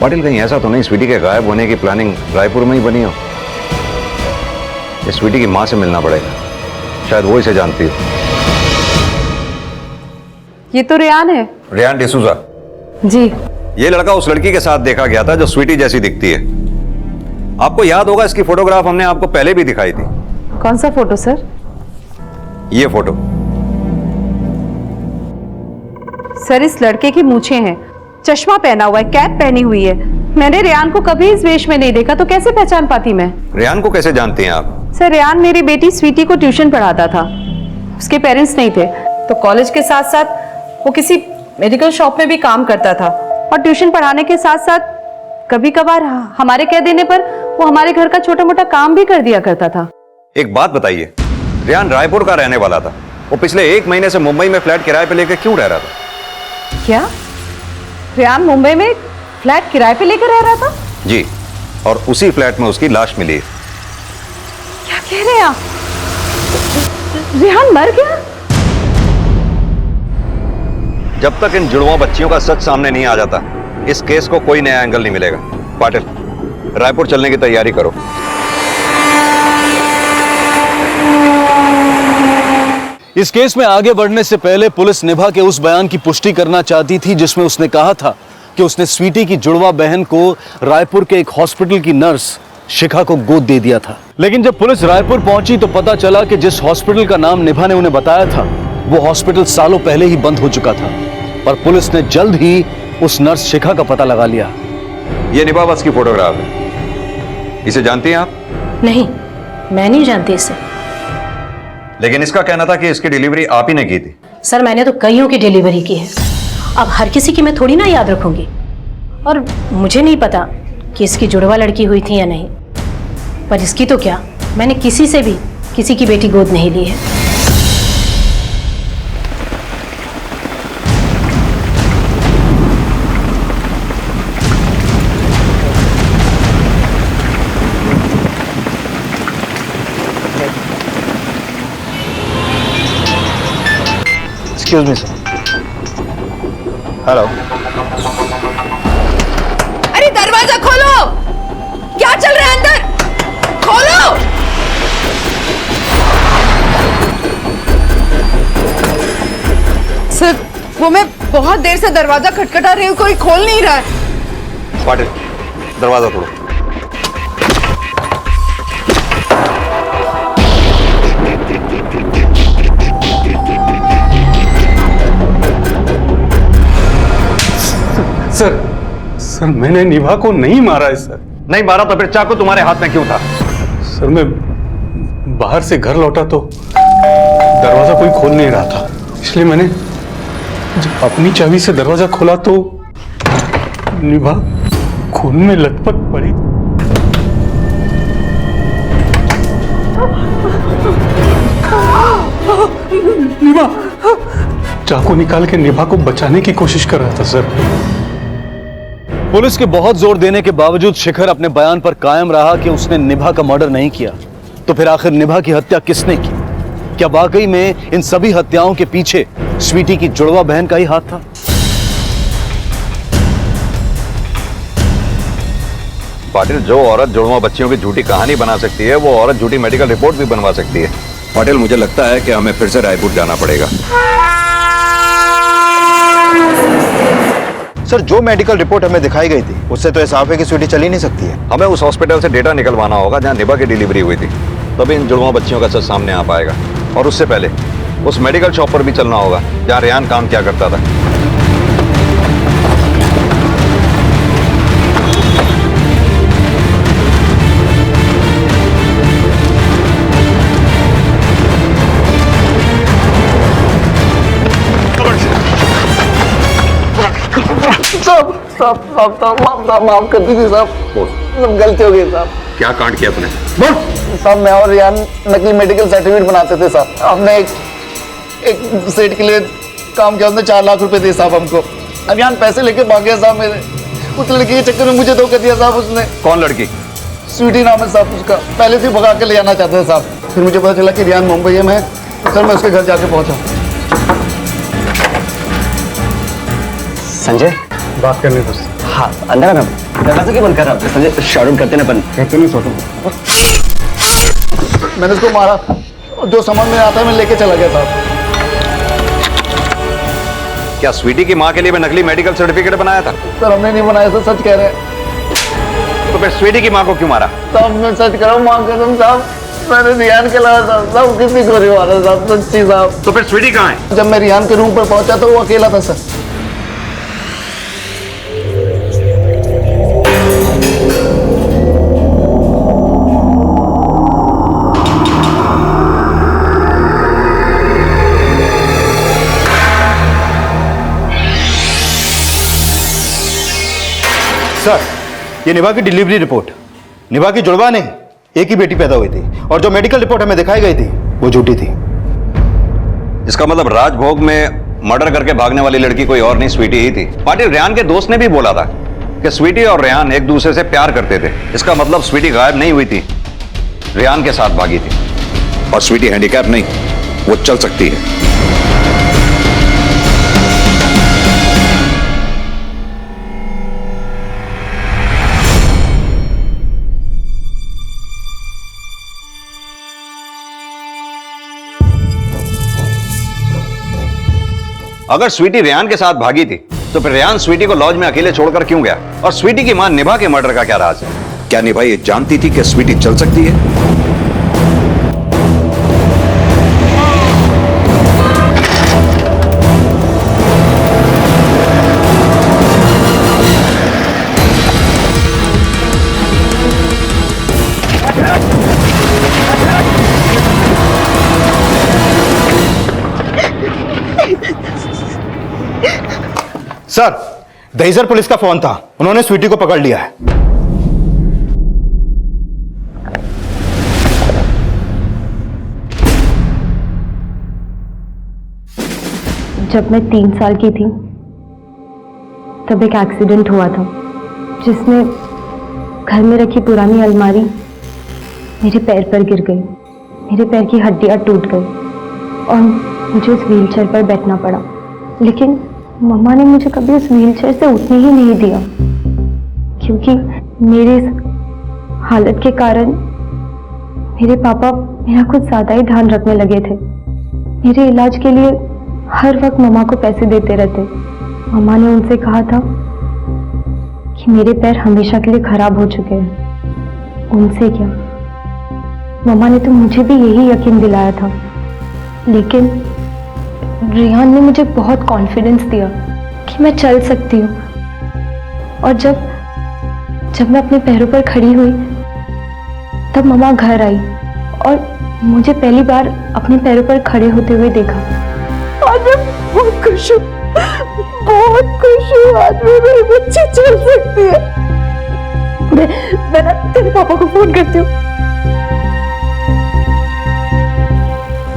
पाटिल कहीं ऐसा तो नहीं स्वीटी के गायब होने की प्लानिंग रायपुर में ही बनी हो? ये स्वीटी की माँ से मिलना पड़ेगा, शायद वो इसे जानती हो। ये तो रेहान है। रेहान डिसूजा जी। ये लड़का उस लड़की के साथ देखा गया था जो स्वीटी जैसी दिखती है। आपको याद होगा इसकी फोटोग्राफ हमने आपको पहले भी दिखाई थी। कौन सा फोटो सर? ये फोटो। सर इस लड़के की मूछें हैं, चश्मा पहना हुआ है, कैप पहनी हुई है। मैंने रेहान को कभी इस वेश में नहीं देखा, तो कैसे पहचान पाती मैं? रेहान को कैसे जानती हैं आप? सर रेहान मेरी बेटी स्वीटी को ट्यूशन पढ़ाता था, उसके पेरेंट्स नहीं थे, तो कॉलेज के साथ साथ वो किसी मेडिकल शॉप में भी काम करता था, और ट्यूशन पढ़ाने के साथ साथ कभी कभार हमारे कह देने पर वो हमारे घर का छोटा मोटा काम भी कर दिया करता था। एक बात बताइए, रेहान रायपुर का रहने वाला था, वो पिछले 1 महीने से मुंबई में फ्लैट किराए पे लेकर क्यों रह रहा था? क्या रेहान मुंबई में फ्लैट किराए पे लेकर रह रहा था? जी, और उसी फ्लैट में उसकी लाश मिली है। क्या कह रहे हैं आप? रेहान मर गया? जब तक इन जुड़वा बच्चियों का सच सामने नहीं आ जाता, इस केस को कोई नया एंगल नहीं मिलेगा। पाटिल, रायपुर चलने की तैयारी करो। इस केस में आगे बढ़ने से पहले पुलिस निभा के उस बयान की पुष्टि करना चाहती थी जिसमें उसने कहा था कि उसने स्वीटी की जुड़वा बहन को रायपुर के एक हॉस्पिटल की नर्स शिखा को गोद दे दिया था। लेकिन जब पुलिस रायपुर पहुंची तो पता चला कि जिस हॉस्पिटल का नाम निभा ने उन्हें बताया था वो हॉस्पिटल सालों पहले ही बंद हो चुका था, पर पुलिस ने जल्द ही उस नर्स शिखा का पता लगा लिया। ये निभा बस की फोटोग्राफ है, इसे जानती हैं आप? नहीं, मैं नहीं जानती इसे। लेकिन इसका कहना था कि इसकी डिलीवरी आप ही ने की थी। सर मैंने तो कईयों की डिलीवरी की है, अब हर किसी की मैं थोड़ी ना याद रखूंगी, और मुझे नहीं पता कि इसकी जुड़वा लड़की हुई थी या नहीं, पर इसकी तो क्या, मैंने किसी से भी किसी की बेटी गोद नहीं ली है। Excuse me sir. हेलो। अरे दरवाजा खोलो, क्या चल रहा है अंदर? खोलो। सर वो मैं बहुत देर से दरवाजा खटखटा रही हूँ, कोई खोल नहीं रहा है। पाटिल, दरवाजा तोड़ो। सर मैंने निभा को नहीं मारा है सर। नहीं मारा तो फिर चाकू तुम्हारे हाथ में क्यों था? सर मैं बाहर से घर लौटा तो दरवाजा कोई खोल नहीं रहा था, इसलिए मैंने जब अपनी चाबी से दरवाजा खोला तो निभा खून में लथपथ पड़ी। निभा चाकू निकाल के निभा को बचाने की कोशिश कर रहा था सर। पुलिस के बहुत जोर देने के बावजूद शिखर अपने बयान पर कायम रहा कि उसने निभा का मर्डर नहीं किया। तो फिर आखिर निभा की हत्या किसने की? क्या वाकई में इन सभी हत्याओं के पीछे स्वीटी की जुड़वा बहन का ही हाथ था? पाटिल, जो औरत जुड़वा बच्चियों की झूठी कहानी बना सकती है वो औरत झूठी मेडिकल रिपोर्ट भी बनवा सकती है। पाटिल, मुझे लगता है कि हमें फिर से रायपुर जाना पड़ेगा। सर जो मेडिकल रिपोर्ट हमें दिखाई गई थी उससे तो साफ है कि स्वीटी चल ही नहीं सकती है। हमें उस हॉस्पिटल से डेटा निकलवाना होगा जहां निभा की डिलीवरी हुई थी, तभी इन जुड़वा बच्चियों का सच सामने आ पाएगा। और उससे पहले उस मेडिकल शॉप पर भी चलना होगा जहां रेहान काम किया करता था। साहब माफ कर दीजिए साहब, सब गलती हो गई साहब। क्या कांड किया तूने? साहब मैं और रेहान नकली मेडिकल सर्टिफिकेट बनाते थे साहब। हमने एक सेट के लिए काम किया, उसने 4 लाख रुपए दिए साहब हमको। अब यहाँ पैसे लेके भाग गया साहब मेरे। उस लड़की के चक्कर में मुझे धोखा दिया साहब उसने। कौन लड़की? स्वीटी नाम है साहब उसका। पहले से भगा के ले जाना चाहता था साहब, फिर मुझे पता चला कि रियान मुंबई में है। सर मैं उसके घर जाके पहुंचा। संजय बात करने दोस्त। हाँ अंदर आना। दरवाजा क्यों बंद कर रहा है संजय? शॉट आउट करते ना अपन। कहते नहीं शॉट। मैंने उसको मारा और जो सामान में आता है मैं लेके चला गया साहब। क्या स्वीटी की माँ के लिए मैं नकली मेडिकल सर्टिफिकेट बनाया था? सर हमने नहीं बनाया सर, सच कह रहे हैं। तो फिर स्वीटी की माँ को क्यों मारा? साहब मैं सच कह रहा हूँ, माँ कसम साहब मैंने रियान के अलावा साहब किसी को नहीं मारा साहब, सच्ची साहब। तो फिर स्वीटी कहाँ है? जब मैं रियान के रूम पर पहुंचा तो वो अकेला था सर। सर ये निभा की डिलीवरी रिपोर्ट। निभा की जुड़वा नहीं, एक ही बेटी पैदा हुई थी और जो मेडिकल रिपोर्ट हमें दिखाई गई थी वो झूठी थी। इसका मतलब राजभोग में मर्डर करके भागने वाली लड़की कोई और नहीं, स्वीटी ही थी। पाटिल, रेहान के दोस्त ने भी बोला था कि स्वीटी और रेहान एक दूसरे से प्यार करते थे। इसका मतलब स्वीटी गायब नहीं हुई थी, रेहान के साथ भागी थी। और स्वीटी हैंडीकैप नहीं, वो चल सकती है। अगर स्वीटी रेहान के साथ भागी थी तो फिर रेहान स्वीटी को लॉज में अकेले छोड़कर क्यों गया? और स्वीटी की मां निभा के मर्डर का क्या राज है? क्या निभा ये जानती थी कि स्वीटी चल सकती है? सर दहीसर पुलिस का फोन था, उन्होंने स्वीटी को पकड़ लिया है। जब मैं 3 साल की थी तब एक एक्सीडेंट हुआ था जिसमें घर में रखी पुरानी अलमारी मेरे पैर पर गिर गई। मेरे पैर की हड्डियां टूट गई और मुझे उस व्हीलचेयर पर बैठना पड़ा। लेकिन मम्मा ने मुझे कभी उस व्हीलचेयर से उठने ही नहीं दिया, क्योंकि मेरे इस हालत के कारण मेरे पापा मेरा कुछ ज़्यादा ही ध्यान रखने लगे थे। मेरे इलाज के लिए हर वक्त मम्मा को पैसे देते रहते। मम्मा ने उनसे कहा था कि मेरे पैर हमेशा के लिए खराब हो चुके हैं। उनसे क्या, मम्मा ने तो मुझे भी यही यकीन दिलाया था। लेकिन रेहान ने मुझे बहुत कॉन्फिडेंस दिया कि मैं चल सकती हूँ। और जब मैं अपने पैरों पर खड़ी हुई तब मम्मा घर आई और मुझे पहली बार अपने पैरों पर खड़े होते हुए देखा। आज मैं बहुत खुश हूँ, बहुत खुश हूँ। आज मैं मेरी बच्ची चल सकती है। मैं ना तेरे पापा को फोन करती हूँ।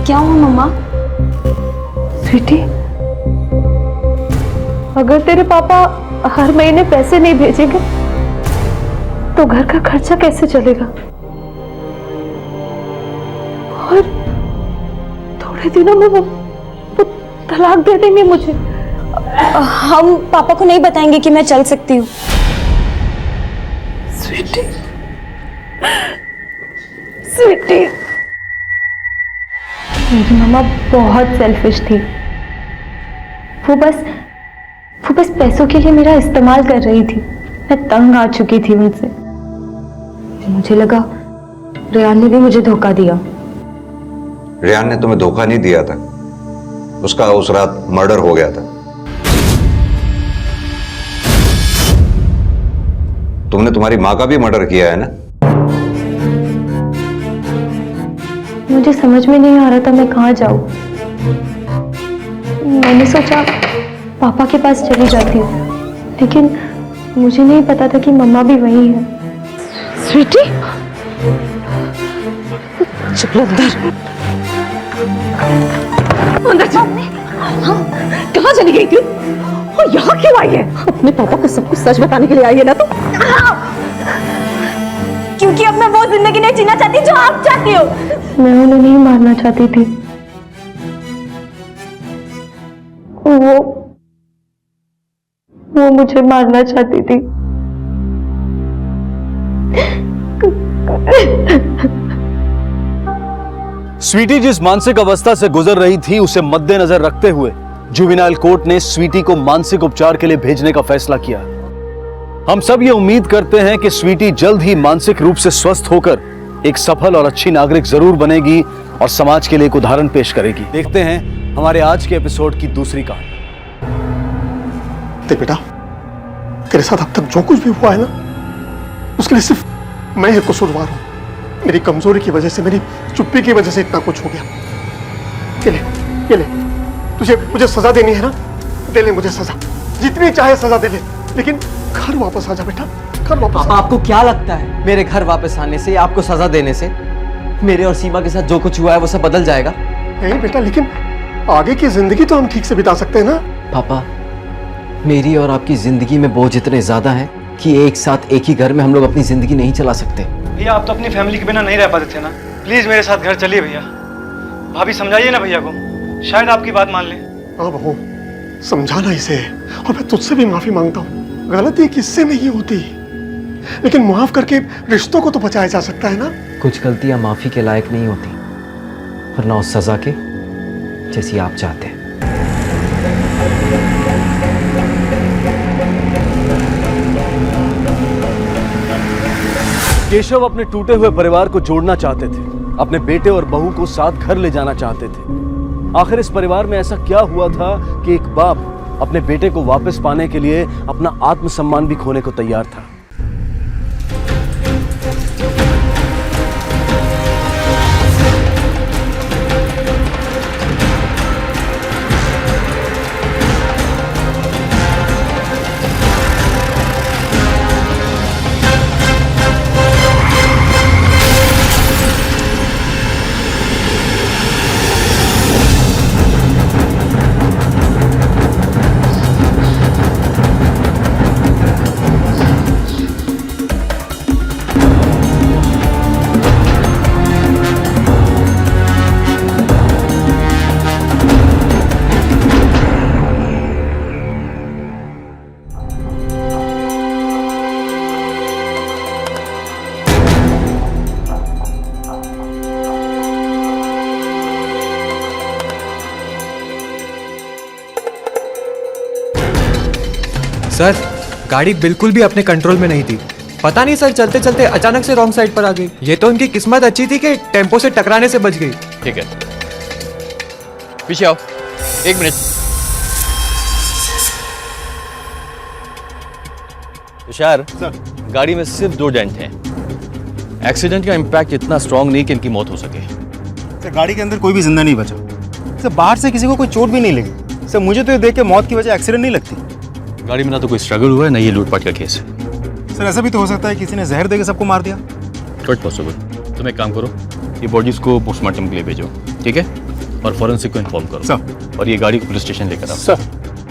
क्या हुआ मम्मा? स्वीटी, अगर तेरे पापा हर महीने पैसे नहीं भेजेंगे तो घर का खर्चा कैसे चलेगा? और थोड़े दिनों में वो तलाक दे देंगे मुझे। हम पापा को नहीं बताएंगे कि मैं चल सकती हूँ। स्वीटी, स्वीटी, मेरी मम्मा बहुत सेल्फिश थी। वो बस पैसों के लिए मेरा इस्तेमाल कर रही थी। मैं तंग आ चुकी थी उनसे। मुझे लगा रेहान ने भी मुझे धोखा दिया। रेहान ने तुम्हें धोखा नहीं दिया था, उसका उस रात मर्डर हो गया था। तुमने तुम्हारी मां का भी मर्डर किया है ना? मुझे समझ में नहीं आ रहा था मैं कहाँ जाऊं। मैंने सोचा पापा के पास चली जाती हूँ, लेकिन मुझे नहीं पता था कि मम्मा भी वहीं है। स्वीटी, चल अंदर, अंदर चल। कहाँ चली गई थी और यहाँ क्यों आई है? अपने पापा को सब कुछ सच बताने के लिए आई है ना तुम? क्योंकि अब मैं वो जिंदगी नहीं जीना चाहती जो आप चाहती हो। मैं उन्हें नहीं मारना चाहती थी, वो मुझे मारना चाहती थी। स्वीटी जिस मानसिक अवस्था से गुजर रही थी उसे मद्देनजर रखते हुए जुवेनाइल कोर्ट ने स्वीटी को मानसिक उपचार के लिए भेजने का फैसला किया। हम सब ये उम्मीद करते हैं कि स्वीटी जल्द ही मानसिक रूप से स्वस्थ होकर एक सफल और अच्छी नागरिक जरूर बनेगी और समाज के लिए एक उदाहरण पेश करेगी। देखते हैं हमारे आज के एपिसोड की दूसरी कहानी। देख बेटा, तेरे साथ अब तक जो कुछ भी हुआ है ना, उसके लिए सिर्फ मैं ही कसूरवार हूं। मेरी कमजोरी की वजह से, मेरी चुप्पी की वजह से इतना कुछ हो गया। ये ले, तुझे मुझे सजा देनी है ना, दे ले मुझे सजा, जितनी चाहे सजा दे ले, लेकिन घर वापस आ जा बेटा, घर वापस। आपको क्या लगता है मेरे घर वापस आने से, आपको सजा देने से मेरे और सीमा के साथ जो कुछ हुआ है वो सब बदल जाएगा? नहीं बेटा, लेकिन आगे की जिंदगी तो हम ठीक से बिता सकते हैं ना। पापा, मेरी और आपकी जिंदगी में बोझ इतने ज्यादा है कि एक साथ एक ही घर में हम लोग अपनी जिंदगी नहीं चला सकते। भैया, आप तो अपनी फैमिली के बिना नहीं रह पाते थे ना। प्लीज मेरे साथ घर चलिए भैया। भाभी समझाइए ना भैया को, शायद आपकी बात मान ले। हाँ बहू, समझाना इसे, और मैं तुझसे भी माफी मांगता हूँ। गलती किससे नहीं होती, लेकिन माफ करके रिश्तों को तो बचाया जा सकता है ना। कुछ गलतियां माफी के लायक नहीं होती, और ना उस सजा के जैसी आप चाहते हैं। केशव अपने टूटे हुए परिवार को जोड़ना चाहते थे, अपने बेटे और बहू को साथ घर ले जाना चाहते थे। आखिर इस परिवार में ऐसा क्या हुआ था कि एक बाप अपने बेटे को वापस पाने के लिए अपना आत्मसम्मान भी खोने को तैयार था? सर, गाड़ी बिल्कुल भी अपने कंट्रोल में नहीं थी। पता नहीं सर, चलते चलते अचानक से रॉन्ग साइड पर आ गई। ये तो उनकी किस्मत अच्छी थी कि टेम्पो से टकराने से बच गई। ठीक है, पीछे आओ, 1 मिनट। तुषार, गाड़ी में सिर्फ 2 डेंट हैं। एक्सीडेंट का इम्पैक्ट इतना स्ट्रांग नहीं कि इनकी मौत हो सके। सर, गाड़ी के अंदर कोई भी जिंदा नहीं बचा। सर, बाहर से किसी को कोई चोट भी नहीं लगी। सर, मुझे तो ये देख के मौत की वजह एक्सीडेंट नहीं लगती। गाड़ी में ना तो कोई स्ट्रगल हुआ है, ना ये लूटपाट का केस है। सर, ऐसा भी तो हो सकता है किसी ने जहर देकर सबको मार दिया। Not possible. तुम एक काम करो, ये बॉडीज को पोस्टमार्टम के लिए भेजो, ठीक है? और फॉरेंसिक को इन्फॉर्म करो सर। और ये गाड़ी को पुलिस स्टेशन लेकर आओ। सर,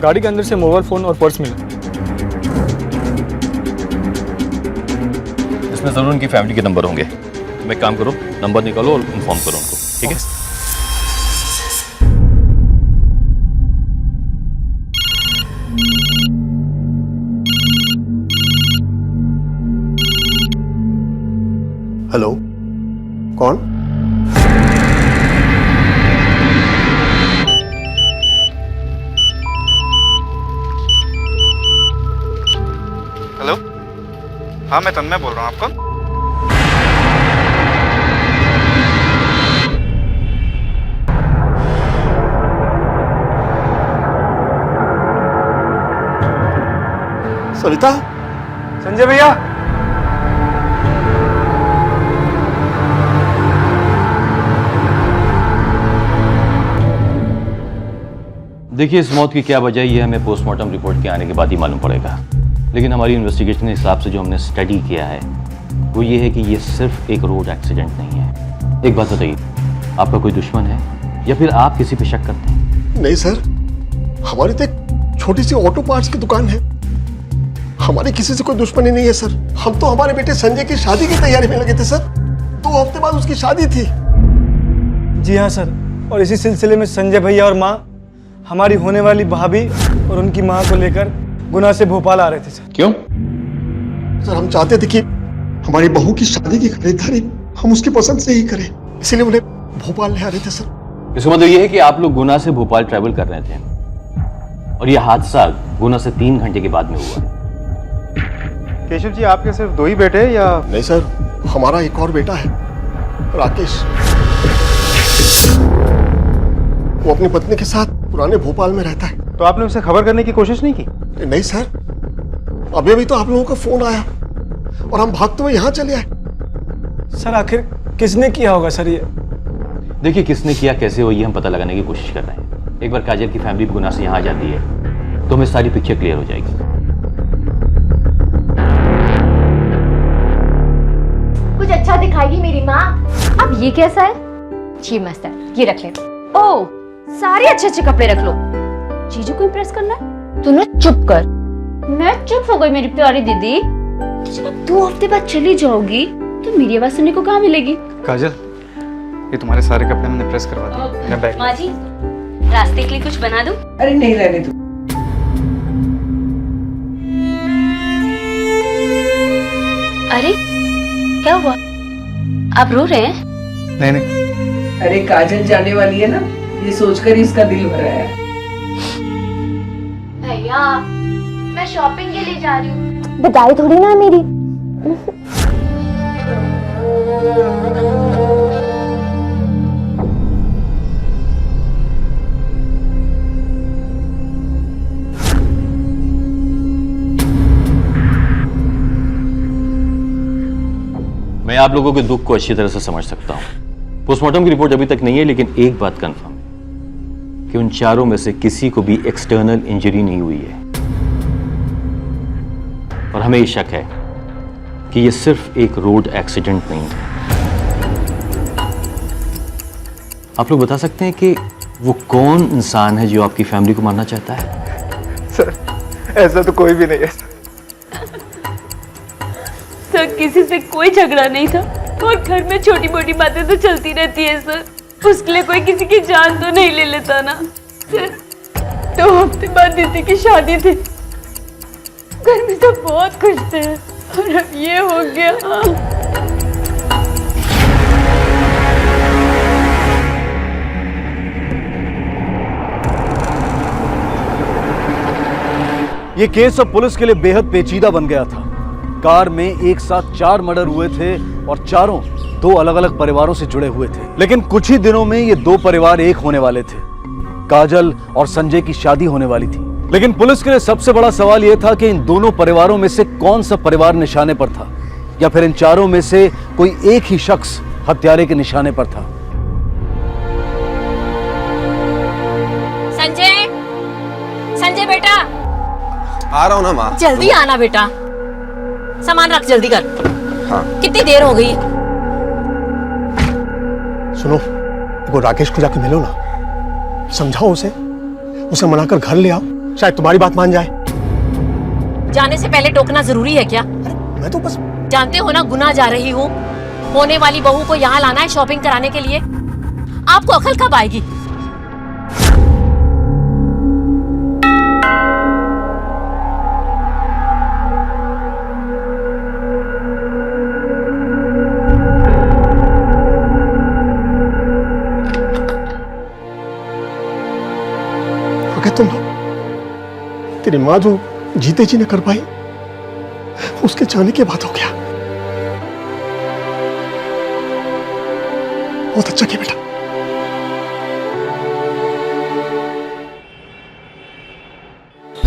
गाड़ी के अंदर से मोबाइल फोन और पर्स मिला। इसमें जरूर उनकी फैमिली के नंबर होंगे। तुम एक काम करो, नंबर निकालो और इन्फॉर्म करो उनको, ठीक है? हेलो, कौन? हेलो, हाँ मैं तन्मय बोल रहा हूँ। आपको सविता, संजय भैया। देखिए, इस मौत की क्या वजह है ये हमें पोस्टमार्टम रिपोर्ट के आने के बाद ही मालूम पड़ेगा। लेकिन हमारी इन्वेस्टिगेशन के हिसाब से जो हमने स्टडी किया है वो ये है कि ये सिर्फ एक रोड एक्सीडेंट नहीं है। एक बात बताइए, आपका कोई दुश्मन है या फिर आप किसी पे शक करते हैं? नहीं सर, हमारी तो एक छोटी सी ऑटो पार्ट्स की दुकान है। हमारी किसी से कोई दुश्मनी नहीं है सर। हम तो हमारे बेटे संजय की शादी की तैयारी में लगे थे सर। 2 हफ्ते बाद उसकी शादी थी। जी हाँ सर, और इसी सिलसिले में संजय भैया और माँ हमारी होने वाली भाभी और उनकी माँ को लेकर गुना से भोपाल आ रहे थे सर। क्यों? सर हम चाहते थे कि हमारी बहू की शादी की खरीदारी हम उसकी पसंद से ही करें, इसीलिए उन्हें भोपाल ले आ रहे थे सर। इसका मतलब यह है कि आप लोग गुना से भोपाल ट्रैवल कर रहे थे और यह हादसा गुना से 3 घंटे के बाद में हुआ। केशव जी, आपके सिर्फ 2 ही बेटे या? नहीं सर, हमारा एक और बेटा है, राकेश। वो अपनी पत्नी के साथ पुराने भोपाल में रहता है। तो आपने उसे खबर करने की कोशिश नहीं की? नहीं सर, अभी अभी तो आप लोगों का फोन आया और हम भागते हुए यहाँ चले आए। सर आखिर किसने किया होगा सर ये? देखिए, किसने किया, कैसे हो, ये हम पता लगाने की कोशिश कर रहे हैं। एक बार काजल की फैमिली गुना से यहाँ आ जाती है तो हमें सारी पिक्चर क्लियर हो जाएगी। कुछ अच्छा दिखाएगी मेरी माँ। अब ये कैसा है? जी मस्त है, ये रख ले। ओह, सारे अच्छे अच्छे कपड़े रख लो। जीजू को इम्प्रेस करना है? तू ना चुप कर। मैं चुप हो गई मेरी प्यारी दीदी। जब आप 2 हफ्ते बाद चली जाओगी तो मेरी आवाज सुनने को कहाँ मिलेगी? काजल, ये तुम्हारे सारे कपड़े मैंने प्रेस करवा दिए। मैं बैग। माँ जी, रास्ते के लिए कुछ बना दूं? अरे नहीं, रहने दो। अरे क्या हुआ? आप रो रहे हैं? नहीं नहीं। अरे काजल जाने वाली है ना, ये सोचकर ही इसका दिल भर रहा है। भैया, मैं शॉपिंग के लिए जा रही हूँ। बधाई थोड़ी ना मेरी। मैं आप लोगों के दुख को अच्छी तरह से समझ सकता हूं। पोस्टमार्टम की रिपोर्ट अभी तक नहीं है, लेकिन एक बात कंफर्म है कि उन चारों में से किसी को भी एक्सटर्नल इंजरी नहीं हुई है और हमें ये शक है कि ये सिर्फ एक रोड एक्सीडेंट नहीं है। आप लोग बता सकते हैं कि वो कौन इंसान है जो आपकी फैमिली को मारना चाहता है? सर ऐसा तो कोई भी नहीं है सर। सर किसी से कोई झगड़ा नहीं था और घर में छोटी मोटी बातें तो चलती रहती है सर। उसके लिए कोई किसी की जान तो नहीं ले लेता ना सर। 2 हफ्ते बाद दीदी की शादी थी, घर में सब बहुत खुश थे और अब ये हो गया। ये केस अब पुलिस के लिए बेहद पेचीदा बन गया था। कार में एक साथ 4 मर्डर हुए थे और चारों 2 अलग अलग परिवारों से जुड़े हुए थे। लेकिन कुछ ही दिनों में ये 2 परिवार एक होने वाले थे। काजल और संजय की शादी होने वाली थी। लेकिन पुलिस के लिए सबसे बड़ा सवाल यह था कि इन दोनों परिवारों में से कौन सा परिवार निशाने पर था, या फिर इन चारों में से कोई एक ही शख्स हत्यारे के निशाने पर था। संजय, संजय बेटा, आ रहा हूँ ना माँ। जल्दी आना बेटा, सामान रख जल्दी कर। हाँ। कितनी देर हो गई? सुनो, वो राकेश को जाके मिलो ना, समझाओ उसे मनाकर घर ले आओ, शायद तुम्हारी बात मान जाए। जाने से पहले टोकना जरूरी है क्या? मैं तो बस जानते हो ना गुना जा रही हूँ। होने वाली बहू को यहाँ लाना है शॉपिंग कराने के लिए। आपको अकल कब आएगी? तुम तेरी माँ जो जीते जी ने कर पाई, उसके जाने के बाद हो गया। बहुत अच्छा किया बेटा।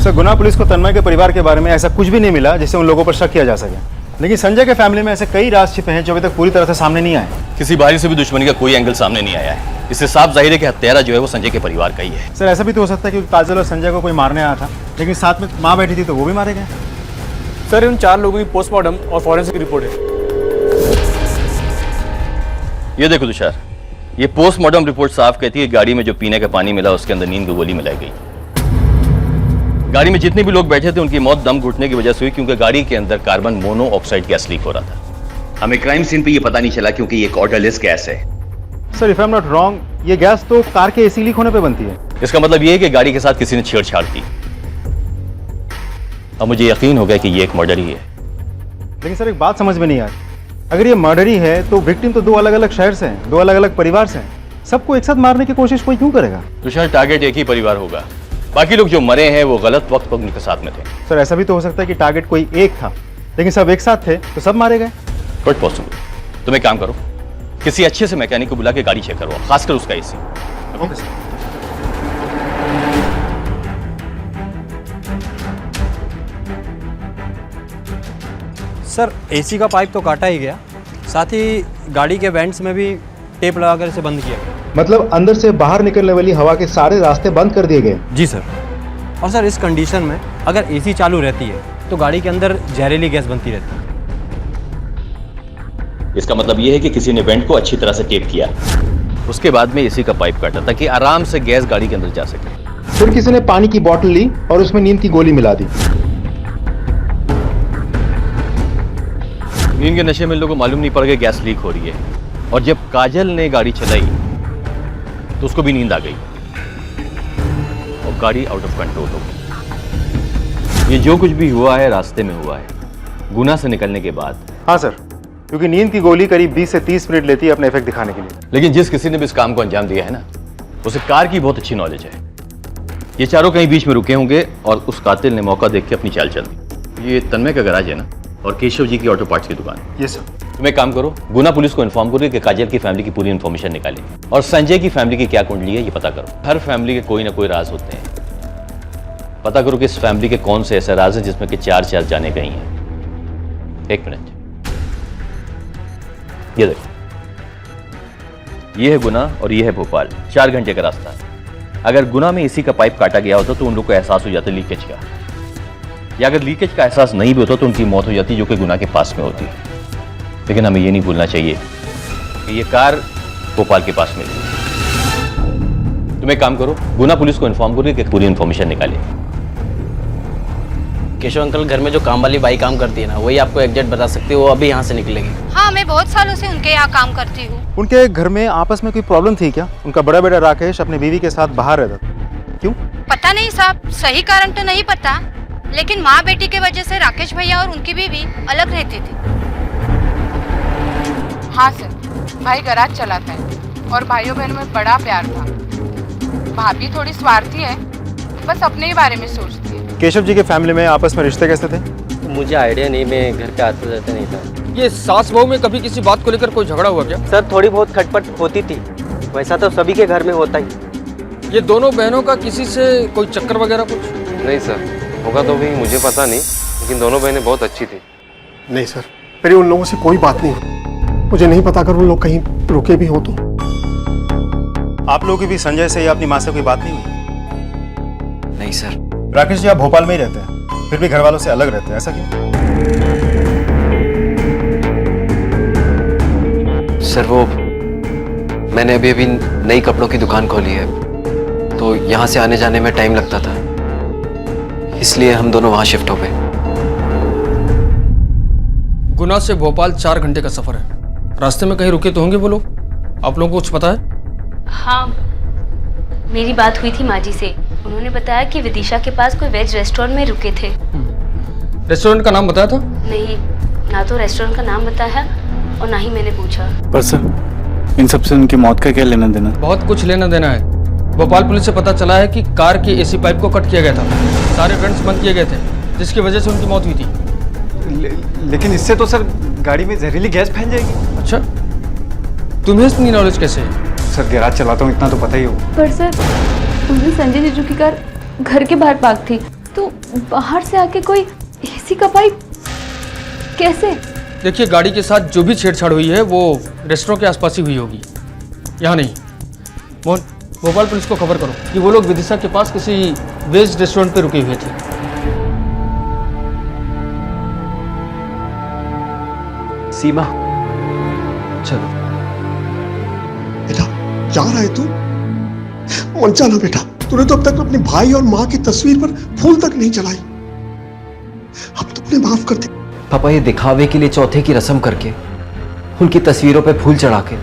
सर, गुना पुलिस को तन्मय के परिवार के बारे में ऐसा कुछ भी नहीं मिला जिससे उन लोगों पर शक किया जा सके। लेकिन संजय के फैमिली में ऐसे कई राज छिपे हैं जो अभी तक पूरी तरह से सामने नहीं आए। किसी बाहरी से भी दुश्मनी का कोई एंगल सामने नहीं आया है। इससे साफ जाहिर है कि हत्यारा जो है वो संजय के परिवार का ही है। सर, ऐसा भी तो हो सकता है कि काजल और संजय को कोई मारने आया था, लेकिन साथ में माँ बैठी थी तो वो भी मारे गए। सर, इन 4 लोगों की पोस्टमार्टम और फॉरेंसिक रिपोर्ट है। ये देखो तुषार, ये पोस्टमार्टम रिपोर्ट साफ कहती है गाड़ी में जो पीने का पानी मिला उसके अंदर नींद की गोली मिलाई गई। गाड़ी में जितने भी लोग बैठे थे उनकी मौत दम घुटने की वजह से हुई, क्योंकि गाड़ी के अंदर कार्बन मोनोऑक्साइड गैस लीक हो रहा था। हमें क्राइम सीन पे ये पता नहीं चला क्योंकि ये एक ऑर्डरलेस गैस है। Sir if I am not wrong, ये गैस तो कार के एसी लीक होने पे बनती है। इसका मतलब ये है कि गाड़ी के साथ किसी ने छेड़छाड़ की। अब मुझे यकीन हो गया कि ये एक मर्डर ही है। लेकिन सर एक बात समझ में नहीं आ रही, अगर ये मर्डर ही है तो विक्टिम तो दो अलग अलग शहर से हैं, दो अलग अलग परिवार से हैं, सबको एक साथ मारने की कोशिश कोई क्यों करेगा? तो शायद टारगेट एक ही परिवार होगा, बाकी लोग जो मरे हैं वो गलत वक्त पर उनके साथ में थे। सर ऐसा भी तो हो सकता है कि टारगेट कोई एक था, लेकिन सब एक साथ थे तो सब मारे गए। Quite possible. तुम एक काम करो, किसी अच्छे से मैकेनिक को बुला के गाड़ी चेक करवाओ, खासकर उसका एसी। सर एसी का पाइप तो काटा ही गया, साथ ही गाड़ी के वेंट्स में भी टेप लगाकर इसे बंद किया गया। मतलब अंदर से बाहर निकलने वाली हवा के सारे रास्ते बंद कर दिए गए? जी सर। और सर इस कंडीशन में अगर एसी चालू रहती है तो गाड़ी के अंदर जहरीली गैस बनती रहती है। इसका मतलब यह है कि किसी ने वेंट को अच्छी तरह से टेप किया, उसके बाद में एसी का पाइप काटा ताकि आराम से गैस गाड़ी के अंदर जा सके। फिर किसी ने पानी की बोतल ली और उसमें नींद की गोली मिला दी। नींद के नशे में लोगों को मालूम नहीं पड़ गया गैस लीक हो रही है, और जब काजल ने गाड़ी चलाई तो उसको भी नींद आ गई और गाड़ी आउट ऑफ कंट्रोल हो गई। ये जो कुछ भी हुआ है रास्ते में हुआ है, गुना से निकलने के बाद। हाँ सर, क्योंकि नींद की गोली करीब 20 से 30 मिनट लेती है अपने इफेक्ट दिखाने के लिए। लेकिन जिस किसी ने भी इस काम को अंजाम दिया है ना, उसे कार की बहुत अच्छी नॉलेज है। ये चारों कहीं बीच में रुके होंगे और उस कातिल ने मौका देख के अपनी चाल चल दी। ये तन्मय का गैराज है ना, और केशव जी की ऑटो पार्ट्स की दुकान। Yes sir. तुम एक काम करो, गुना पुलिस को इन्फॉर्म करो कि काजल की फैमिली की पूरी इन्फॉर्मेशन निकालें, और संजय की फैमिली की क्या कुंडली है ये पता करो। हर फैमिली के कोई ना कोई राज होते हैं, पता करो कि इस फैमिली के कौन से ऐसे राज हैं जिसमें कि 4 जाने गई हैं। 1 मिनट, ये देखो, ये है गुना और ये है भोपाल, 4 घंटे का रास्ता है। अगर गुना में एसी का पाइप काटा गया होता तो उन लोग को एहसास हो जाता लीकेज का, या अगर लीकेज का एहसास नहीं भी होता तो उनकी मौत हो जाती जो कि गुना के पास में होती। लेकिन हमें ये नहीं भूलना चाहिए कि ये कार भोपाल के पास मिली। तुम एक काम करो, गुना पुलिस को इन्फॉर्म करो कि पूरी इन्फॉर्मेशन निकाले। केशव अंकल, घर में जो काम वाली बाई काम करती है ना, वही आपको एग्जैक्ट बता सकती है, वो अभी यहाँ से निकलेगी। हाँ, मैं बहुत सालों से उनके यहाँ काम करती हूँ। उनके घर में आपस में कोई प्रॉब्लम थी क्या? उनका बड़ा बेटा राकेश अपनी बीवी के साथ बाहर रहता था, क्यों? पता नहीं साहब, सही कारण तो नहीं पता, लेकिन माँ बेटी की वजह से राकेश भैया और उनकी बीवी अलग रहती थी। हाँ सर, भाई गैराज चलाता है और भाइयों बहनों में बड़ा प्यार था। भाभी थोड़ी स्वार्थी है, बस अपने ही बारे में सोचती है। केशव जी के फैमिली में आपस में रिश्ते कैसे थे? मुझे आइडिया नहीं, मैं घर पे आते जाते नहीं था। ये सास बहू में कभी किसी बात को लेकर कोई झगड़ा हुआ क्या? सर थोड़ी बहुत खटपट होती थी, वैसा तो सभी के घर में होता ही। ये दोनों बहनों का किसी से कोई चक्कर वगैरह कुछ? नहीं सर, होगा तो भी मुझे पता नहीं, लेकिन दोनों बहनें बहुत अच्छी थी। नहीं सर, मेरी उन लोगों से कोई बात नहीं हुई। मुझे नहीं पता अगर उन लोग कहीं रुके भी हो तो। आप लोगों की भी संजय से या अपनी माँ से कोई बात नहीं हुई? नहीं सर। राकेश जी आप भोपाल में ही रहते हैं, फिर भी घर वालों से अलग रहते हैं, ऐसा क्यों? सर वो मैंने अभी अभी नई कपड़ों की दुकान खोली है, तो यहाँ से आने जाने में टाइम लगता था, इसलिए हम दोनों वहाँ शिफ्ट हो गए। गुना से भोपाल 4 घंटे का सफर है, रास्ते में कहीं रुके तो होंगे वो लोग? आप लोगों को कुछ पता है? हाँ, मेरी बात हुई थी माँ जी से, उन्होंने बताया कि विदिशा के पास कोई वेज रेस्टोरेंट में रुके थे। रेस्टोरेंट का नाम बताया था? नहीं, ना तो रेस्टोरेंट का नाम बताया और ना ही मैंने पूछा। पर सर इन सबसे उनकी मौत का क्या लेना देना? बहुत कुछ लेना देना है। भोपाल पुलिस से पता चला है कि कार के एसी पाइप को कट किया गया था, सारे वेंट्स बंद किए गए थे, जिसकी वजह से उनकी मौत हुई थी। लेकिन इससे तो सर गाड़ी में जहरीली गैस फैल जाएगी। अच्छा, तुम्हें इतनी नॉलेज कैसे है? सर गैराज चलाता हूँ, इतना तो पता ही हो। पर सर उस दिन संजय जीजू की कार घर के बाहर पार्क थी, तो बाहर से आके कोई एसी का पाइप कैसे? देखिए, गाड़ी के साथ जो भी छेड़छाड़ हुई है वो रेस्टोरेंट के आसपास ही हुई होगी, यहाँ नहीं। मोहन, भोपाल पुलिस को खबर करो कि वो लोग विदिशा के पास किसी वेज रेस्टोरेंट पे रुके हुए थे। सीमा, चलो बेटा, जा रहा है तू? मन जाना बेटा। तूने तो अब तक अपने भाई और माँ की तस्वीर पर फूल तक नहीं चढ़ाई। अब तो अपने माफ कर दे। पापा, ये दिखावे के लिए चौथे की रस्म करके उनकी तस्वीरों पे फूल चढ़ा के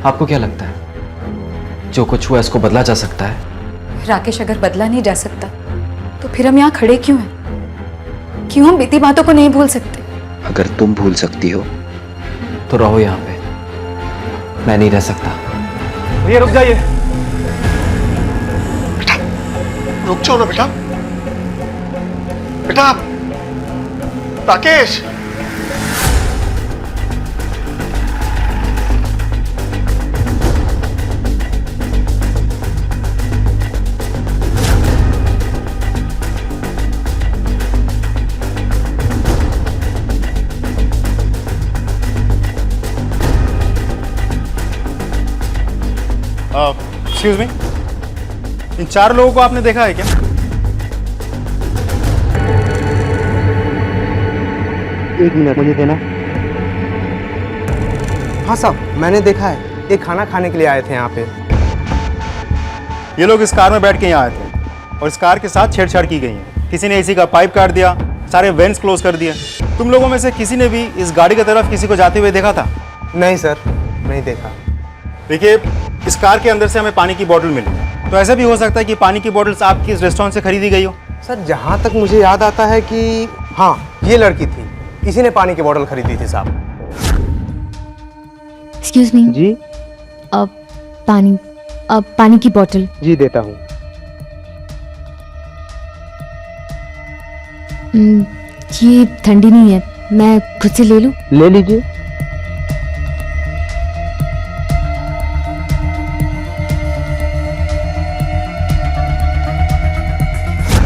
आपको क्या लगता है जो कुछ हुआ इसको बदला जा सकता है? राकेश, अगर बदला नहीं जा सकता तो फिर हम यहाँ खड़े क्यों हैं? क्यों हम बीती बातों को नहीं भूल सकते? अगर तुम भूल सकती हो तो रहो यहाँ पे, मैं नहीं रह सकता। भैया रुक जाइए। रुक जाओ ना बेटा। बेटा राकेश, एक्सक्यूज मी, इन 4 लोगों को आपने देखा है क्या? एक मिनट मुझे देना। हाँ साहब, मैंने देखा है, ये खाना खाने के लिए आए थे यहाँ पे। ये लोग इस कार में बैठ के यहाँ आए थे और इस कार के साथ छेड़छाड़ की गई है। किसी ने एसी का पाइप काट दिया, सारे वेंट्स क्लोज कर दिए। तुम लोगों में से किसी ने भी इस गाड़ी की तरफ किसी को जाते हुए देखा था? नहीं सर, नहीं देखा। देखिए, इस कार के अंदर से हमें पानी की बोतल मिली, तो ऐसा भी हो सकता है कि पानी की बोतल्स आपकी इस रेस्टोरेंट से खरीदी गई हो। सर, जहाँ तक मुझे याद आता है कि हाँ, ये लड़की थी, इसी ने पानी की बोतल खरीदी थी साहब। एक्सक्यूज मी जी। अब पानी की बोतल। जी देता हूँ। ये ठंडी नहीं है, मैं खुद से ले लूं? ले लीजिए।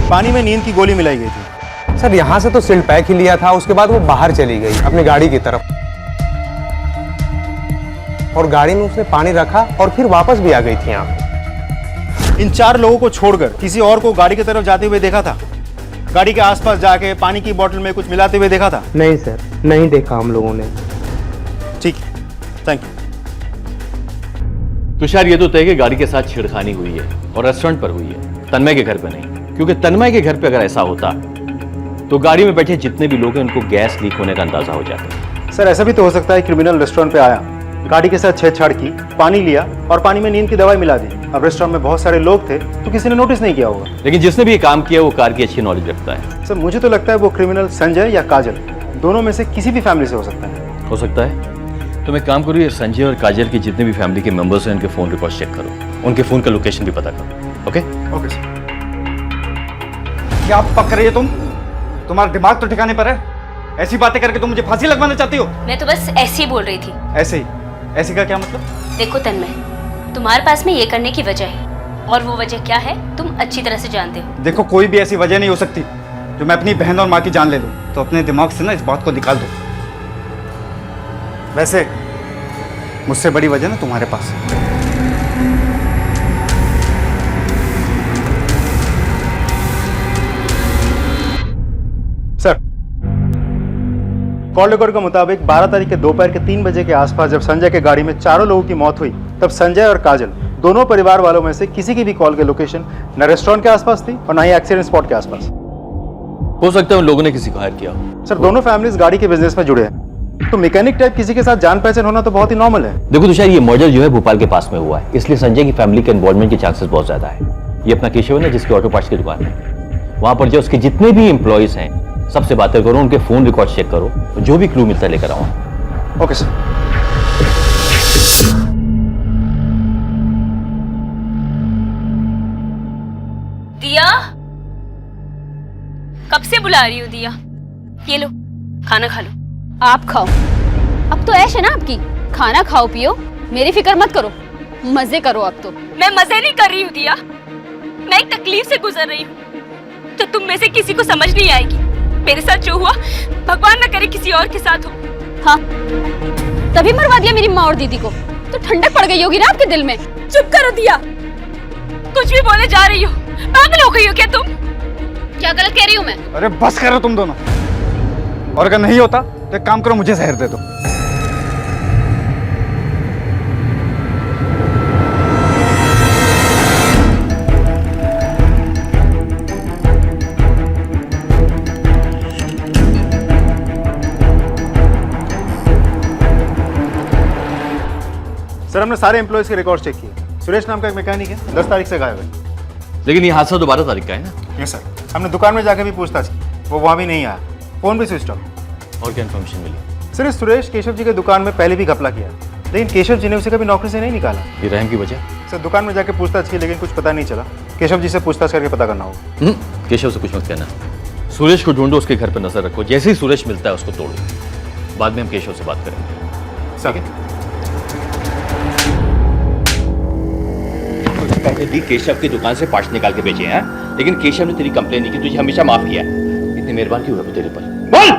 पानी में नींद की गोली मिलाई गई थी। सर, यहाँ से तो सिल्ड पैक ही लिया था, उसके बाद वो बाहर चली गई अपनी गाड़ी की तरफ, और गाड़ी में उसने पानी रखा और फिर वापस भी आ गई थी यहाँ। इन 4 लोगों को छोड़कर किसी और को गाड़ी की तरफ जाते हुए देखा था? गाड़ी के आसपास जाके पानी की बोतल में कुछ मिलाते हुए देखा था? नहीं सर, नहीं देखा हम लोगों ने। ठीक, थैंक यू। तुषार, ये तो तय कि गाड़ी के साथ छेड़खानी हुई है और रेस्टोरेंट पर हुई है, तन्मय के घर पर नहीं। क्योंकि तन्मय के घर पे अगर ऐसा होता तो गाड़ी में बैठे जितने भी लोग हैं उनको गैस लीक होने का अंदाजा हो जाता। सर, ऐसा भी तो हो सकता है क्रिमिनल रेस्टोरेंट पे आया, गाड़ी के साथ छेड़छाड़ की, पानी लिया और पानी में नींद की दवाई मिला दी। अब रेस्टोरेंट में बहुत सारे लोग थे तो किसी ने नोटिस नहीं किया होगा। लेकिन जिसने भी ये काम किया वो कार की अच्छी नॉलेज रखता है। सर, मुझे तो लगता है वो क्रिमिनल संजय या काजल, दोनों में से किसी भी फैमिली से हो सकता है। हो सकता है। तो मैं काम करूँ, संजय और काजल की जितने भी फैमिली के मेंबर्स हैं उनके फोन रिकॉर्ड चेक करो, उनके फोन का लोकेशन भी पता करो। Okay okay sir. क्या पक रही है तुम? तुम्हारा दिमाग तो ठिकाने पर है? ऐसी बातें करके तुम मुझे फांसी लगवाना चाहती हो? मैं तो बस ऐसे ही बोल रही थी। ऐसे ही? ऐसे का क्या मतलब? देखो तन्मय, तुम्हारे पास में ये करने की वजह है, और वो वजह क्या है तुम अच्छी तरह से जानते हो। देखो, कोई भी ऐसी वजह नहीं हो सकती जो मैं अपनी बहन और माँ की जान ले लूं। तो अपने दिमाग से ना इस बात को निकाल दो। वैसे मुझसे बड़ी वजह ना तुम्हारे पास है। सर, कॉल रिकॉर्ड के मुताबिक 12 तारीख के दोपहर के 3 बजे के आसपास जब संजय के गाड़ी में 4 लोगों की मौत हुई, तब संजय और काजल दोनों परिवार वालों में से किसी की भी कॉल की लोकेशन न रेस्टोरेंट के आसपास थी और न ही एक्सीडेंट स्पॉट के आसपास। हो सकता है उन लोगों ने किसी को हायर किया हो। सर, दोनों फैमिलीज गाड़ी के बिजनेस में जुड़े हैं, तो मैकेनिक टाइप किसी के साथ जान पहचान होना तो बहुत ही नॉर्मल है। देखो तुषार, ये मर्डर जो है भोपाल के पास में हुआ है, इसलिए संजय की फैमिली के इन्वॉल्वमेंट के चांसेस बहुत ज्यादा है। ये अपना केशव है ना, जिसकी ऑटो पार्ट्स की दुकान है, वहां पर जो उसके जितने भी एम्प्लॉइज हैं सबसे बातें करो, उनके फोन रिकॉर्ड चेक करो, जो भी क्लू मिलता है लेकर आओ। Okay sir. दिया, कब से बुला रही हो दिया? ये लो, खाना खा लो। आप खाओ, अब तो ऐश है ना आपकी, खाना खाओ पियो, मेरी फिक्र मत करो, मजे करो अब तो। मैं मजे नहीं कर रही हूँ दिया, मैं एक तकलीफ से गुजर रही हूँ तो तुम में से किसी को समझ नहीं आएगी। मेरे साथ जो हुआ, भगवान न करे किसी और के साथ हो। हाँ, तभी मरवा दिया मेरी माँ और दीदी को, तो ठंडक पड़ गई होगी ना आपके दिल में। चुप करो दिया, कुछ भी बोले जा रही हो, पागल हो गई हो क्या तुम? क्या गलत कह रही हूँ मैं? अरे बस करो तुम दोनों, और अगर नहीं होता तो एक काम करो, मुझे जहर दे दो। हमने सारे एम्प्लॉयज के रिकॉर्ड चेक किए। सुरेश नाम का एक मैकेनिक है, 10 तारीख से गायब है। लेकिन ये हादसा तो 12 तारीख का है ना? यस सर, हमने दुकान में जाकर भी पूछताछ की, वो वहाँ भी नहीं आया, फोन भी स्विच ऑफ। और क्या इन्फॉर्मेशन मिली? सर, इस सुरेश केशव जी के दुकान में पहले भी घपला किया, लेकिन केशव जी ने उसे कभी नौकरी से नहीं निकाला। ये रहम की वजह? सर, दुकान में जाकर पूछताछ की, लेकिन कुछ पता नहीं चला। केशव जी से पूछताछ करके पता करना होगा। केशव से कुछ मत कहना, सुरेश को ढूंढो, उसके घर पर नजर रखो, जैसे ही सुरेश मिलता है उसको तोड़ो। बाद में हम केशव से बात करेंगे। सर, पहले भी केशव की दुकान से पार्ट्स निकाल के बेचे हैं, लेकिन केशव ने तेरी कंप्लेन नहीं की, तुझे हमेशा माफ किया। इतनी मेहरबान क्यों है वो तेरे पर? बोल!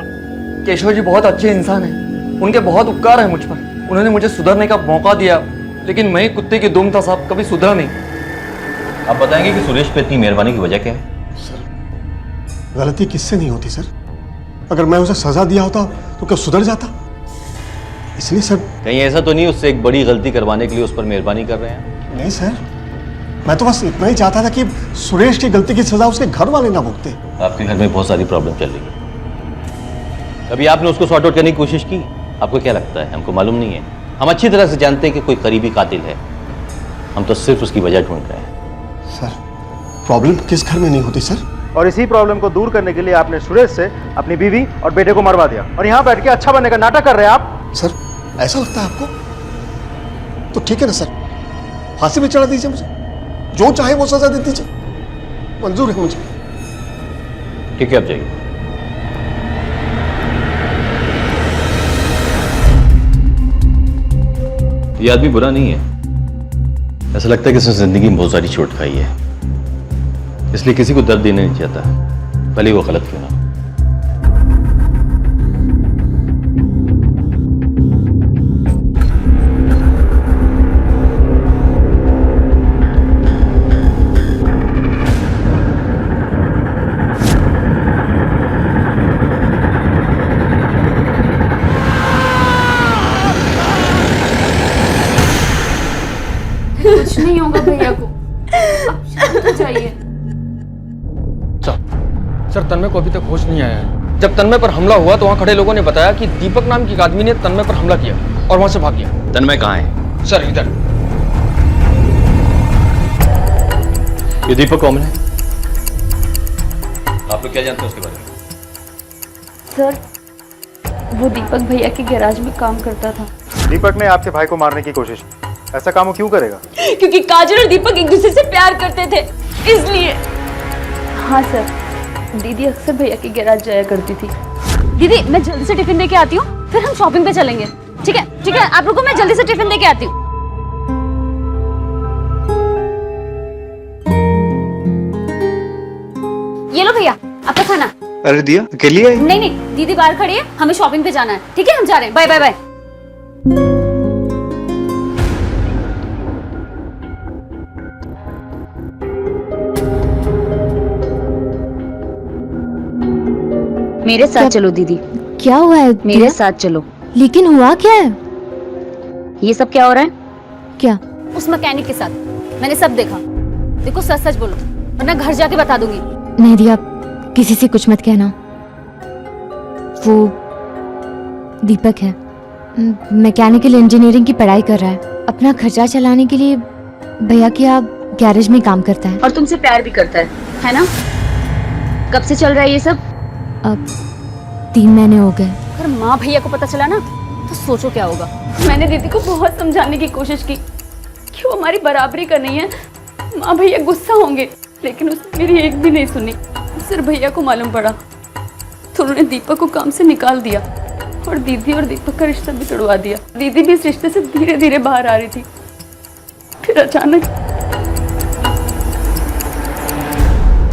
केशव जी बहुत अच्छे इंसान हैं, उनके बहुत उपकार है मुझ पर। उन्होंने मुझे सुधरने का मौका दिया, लेकिन मैं ही कुत्ते की दुम था साहब, कभी सुधरा नहीं। आप बताएंगे कि सुरेश पे इतनी मेहरबानी की वजह क्या है? गलती किससे नहीं होती सर? अगर मैं उसे सजा दिया होता तो क्या सुधर जाता? इसलिए सर। कहीं ऐसा तो नहीं उससे एक बड़ी गलती करवाने के लिए उस पर मेहरबानी कर रहे हैं? नहीं सर, मैं तो बस इतना ही चाहता था कि सुरेश की गलती की सजा उसके घर वाले ना भुगते। आपके घर में बहुत सारी प्रॉब्लम चल रही है, कभी आपने उसको सॉर्ट आउट करने की कोशिश की? आपको क्या लगता है हमको मालूम नहीं है? हम अच्छी तरह से जानते हैं कि कोई करीबी कातिल है, हम तो सिर्फ उसकी वजह ढूंढ रहे हैं। सर, प्रॉब्लम किस घर में नहीं होती सर? और इसी प्रॉब्लम को दूर करने के लिए आपने सुरेश से अपनी बीवी और बेटे को मरवा दिया, और यहाँ बैठ के अच्छा बनने का नाटक कर रहे हैं आप। सर, ऐसा लगता है आपको? तो ठीक है ना सर, फांसी पे चढ़ा दीजिए मुझे, जो चाहे वो सजा दे दीजिए, मंजूर है मुझे। ठीक है, आप जाइए। ये आदमी बुरा नहीं है, ऐसा लगता है कि उसने जिंदगी में बहुत सारी चोट खाई है, इसलिए किसी को दर्द देना नहीं चाहता, भले वो गलत क्यों ना। कुछ नहीं होगा भैया को, आप शांत हो जाइए। सर, तन्मय को अभी तक होश नहीं आया है। जब तन्मय पर हमला हुआ तो वहाँ खड़े लोगों ने बताया कि दीपक नाम के एक आदमी ने तन्मय पर हमला किया और वहाँ से भाग गया। तन्मय कहाँ है? सर, इधर। ये दीपक कौन है? आप लोग क्या जानते हैं उसके बारे में? सर, वो दीपक भैया के गैराज में काम करता था। दीपक ने आपके भाई को मारने की कोशिश की, ऐसा काम वो क्यों करेगा? क्योंकि काजल और दीपक एक दूसरे से प्यार करते थे, इसलिए। हाँ सर, दीदी अक्सर भैया के गैराज जाया करती थी। दीदी, मैं जल्दी से टिफिन दे के आती हूँ, फिर हम शॉपिंग पे चलेंगे। ठीक है? ठीक है, आप रुको, मैं जल्दी से टिफिन दे के आती हूँ। ये लो भैया आपका खाना। अरे दिया, अकेली आई? नहीं नहीं, दीदी बाहर खड़ी है, हमें शॉपिंग पे जाना है। ठीक है, हम जा रहे हैं, बाय बाय बाय। मेरे साथ चलो दीदी। क्या हुआ है? मेरे साथ चलो। लेकिन हुआ क्या है? ये सब क्या हो रहा है? क्या? उस मैकेनिक के साथ मैंने सब देखा। देखो, सच सच बोलो वरना घर जाके बता दूंगी। नहीं दिया, किसी से कुछ मत कहना। वो दीपक है, मैकेनिकल इंजीनियरिंग की पढ़ाई कर रहा है, अपना खर्चा चलाने के लिए भैया के यहाँ गैरेज में काम करता है। और तुमसे प्यार भी करता है ना? कब से चल रहा है ये सब? अब 3 महीने हो गए। अगर माँ भैया को पता चला ना तो सोचो क्या होगा। मैंने दीदी को बहुत समझाने की कोशिश की कि वो हमारी बराबरी का नहीं है, माँ भैया गुस्सा होंगे, लेकिन उसने मेरी एक भी नहीं सुनी। सिर्फ भैया को मालूम पड़ा तो उन्होंने दीपक को काम से निकाल दिया और दीदी और दीपक का रिश्ता भी तोड़वा दिया। दीदी भी इस रिश्ते से धीरे धीरे बाहर आ रही थी, फिर अचानक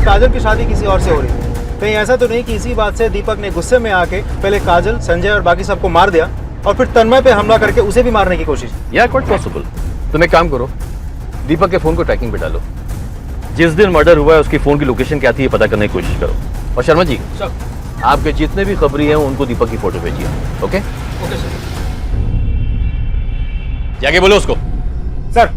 काजल की शादी किसी और से हो रही है। कहीं ऐसा तो नहीं कि इसी बात से दीपक ने गुस्से में आके पहले काजल, संजय और बाकी सबको मार दिया और फिर तन्मय पे हमला करके उसे भी मारने की कोशिश? या क्वाइट पॉसिबल। तुम एक काम करो, दीपक के फोन को ट्रैकिंग पे डालो, जिस दिन मर्डर हुआ है उसकी फोन की लोकेशन क्या थी ये पता करने की कोशिश करो। और शर्मा जी, आपके जितने भी खबरी हैं उनको दीपक की फोटो भेजिए। Okay okay sir. जाके बोलो उसको। सर,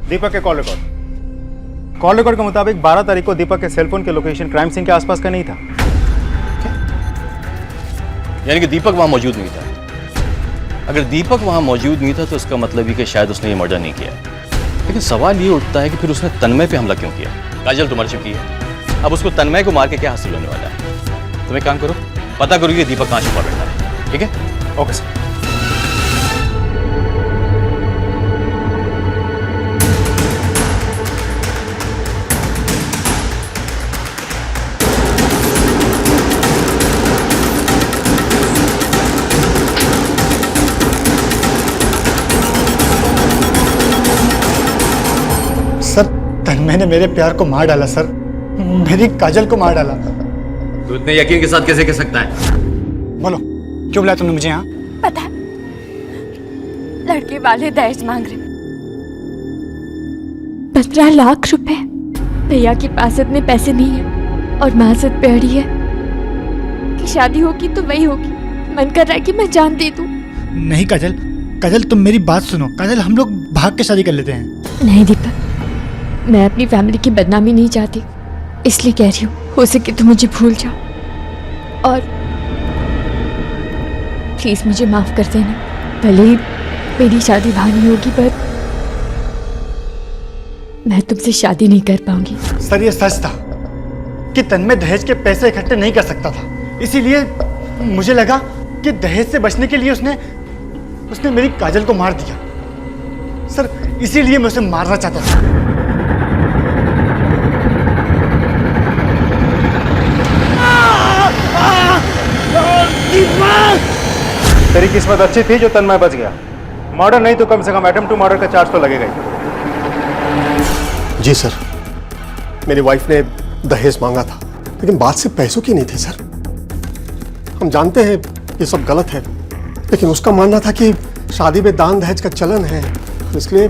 दीपक के कॉल रिकॉर्ड के मुताबिक 12 तारीख को दीपक के सेलफोन के लोकेशन क्राइम सीन के आसपास का नहीं था। यानी कि दीपक वहां मौजूद नहीं था। अगर दीपक वहां मौजूद नहीं था तो इसका मतलब ही कि शायद उसने ये मर्डर नहीं किया। लेकिन सवाल ये उठता है कि फिर उसने तन्मय पे हमला क्यों किया? काजल तो मर चुकी है, अब उसको तन्मय को मार के क्या हासिल होने वाला है? तुम एक काम करो, पता करो कि दीपक कहाँ छुपा बैठा है, ठीक है? Okay sir. सर तन्मय ने मेरे प्यार को मार डाला सर, मेरी काजल को मार डाला। तू इतने यकीन के साथ कैसे कह सकता है? बोलो क्यों बुलाया तुमने मुझे यहाँ? पता है, लड़के वाले दहेज मांग रहे। 15 लाख रुपए। भैया के पास इतने पैसे नहीं है और माँ जिद पे अड़ी है कि शादी होगी तो वही होगी। मन कर रहा है कि मैं जान दे दूं। नहीं काजल, काजल तुम मेरी बात सुनो। काजल हम लोग भाग के शादी कर लेते हैं। नहीं दीपक, मैं अपनी फैमिली की बदनामी नहीं चाहती, इसलिए कह रही हूँ हो सके तो मुझे भूल जाओ और प्लीज मुझे माफ कर देना। भले ही मेरी शादी वहां नहीं होगी पर मैं तुमसे शादी नहीं कर पाऊंगी। सर ये सच था कि तन्मय दहेज के पैसे इकट्ठे नहीं कर सकता था, इसीलिए मुझे लगा कि दहेज से बचने के लिए उसने मेरी काजल को मार दिया। सर इसीलिए मैं उसे मारना चाहता था। तेरी किस्मत अच्छी थी जो तन्मय बच गया। मर्डर नहीं तो कम से कम अटेम्प्ट टू मर्डर का चार्ज तो लगेगा ही। जी सर, मेरी वाइफ ने दहेज मांगा था, लेकिन बात सिर्फ पैसों की नहीं थी सर। हम जानते हैं ये सब गलत है, लेकिन उसका मानना था कि शादी में दान दहेज का चलन है, इसलिए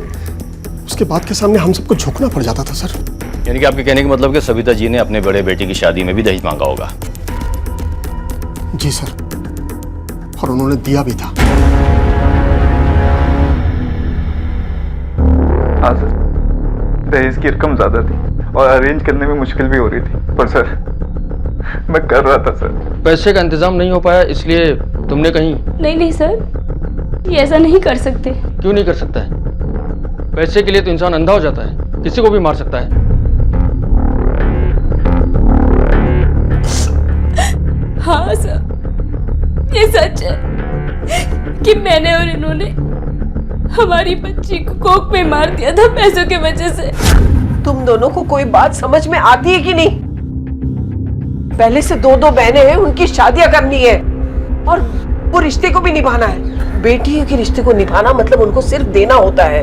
उसके बात के सामने हम सबको झुकना पड़ जाता था सर। यानी कि आपके कहने का मतलब कि सविता जी ने अपने बड़े बेटे की शादी में भी दहेज मांगा होगा? जी सर, और उन्होंने दिया भी था। हाँ सर, दहेज की रकम ज्यादा थी और अरेंज करने में मुश्किल भी हो रही थी, पर सर मैं कर रहा था सर। पैसे का इंतजाम नहीं हो पाया इसलिए तुमने कहीं? नहीं सर, ये ऐसा नहीं कर सकते। क्यों नहीं कर सकता है? पैसे के लिए तो इंसान अंधा हो जाता है, किसी को भी मार सकता है। हाँ सर, ये सच है कि मैंने और इन्होंने हमारी बच्ची को कोक में मार दिया था पैसों के वजह से। तुम दोनों को कोई बात समझ में आती है कि नहीं? पहले से दो बहनें हैं, उनकी शादियां करनी है और वो रिश्ते को भी निभाना है। बेटियों के रिश्ते को निभाना मतलब उनको सिर्फ देना होता है।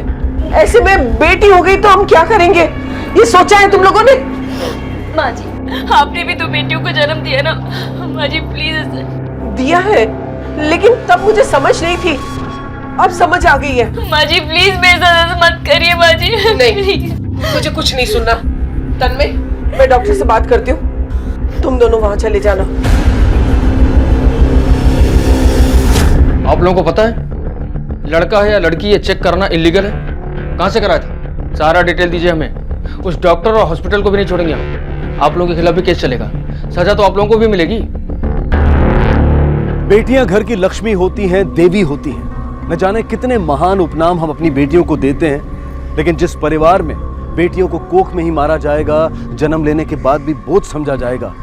ऐसे में बेटी हो गई तो हम क्या करेंगे, ये सोचा है तुम लोगों ने? माँ जी, आपने भी तो बेटियों को जन्म दिया ना। माँ जी प्लीज। दिया है, लेकिन तब मुझे समझ नहीं थी, अब समझ आ गई है। माँ जी प्लीज मेरे साथ मत करिए माँ जी। नहीं, मुझे कुछ नहीं सुनना। तन्मय, मैं डॉक्टर से बात करती हूँ, तुम दोनों वहां चले जाना। आप लोगों को पता है लड़का है या लड़की ये चेक करना इलीगल है? कहाँ से कराया था? सारा डिटेल दीजिए हमें। उस डॉक्टर और हॉस्पिटल को भी नहीं छोड़ेंगे हम। आप लोगों के खिलाफ भी केस चलेगा, सजा तो आप लोगों को भी मिलेगी। बेटियां घर की लक्ष्मी होती हैं, देवी होती हैं। न जाने कितने महान उपनाम हम अपनी बेटियों को देते हैं, लेकिन जिस परिवार में बेटियों को कोख में ही मारा जाएगा, जन्म लेने के बाद भी बोझ समझा जाएगा,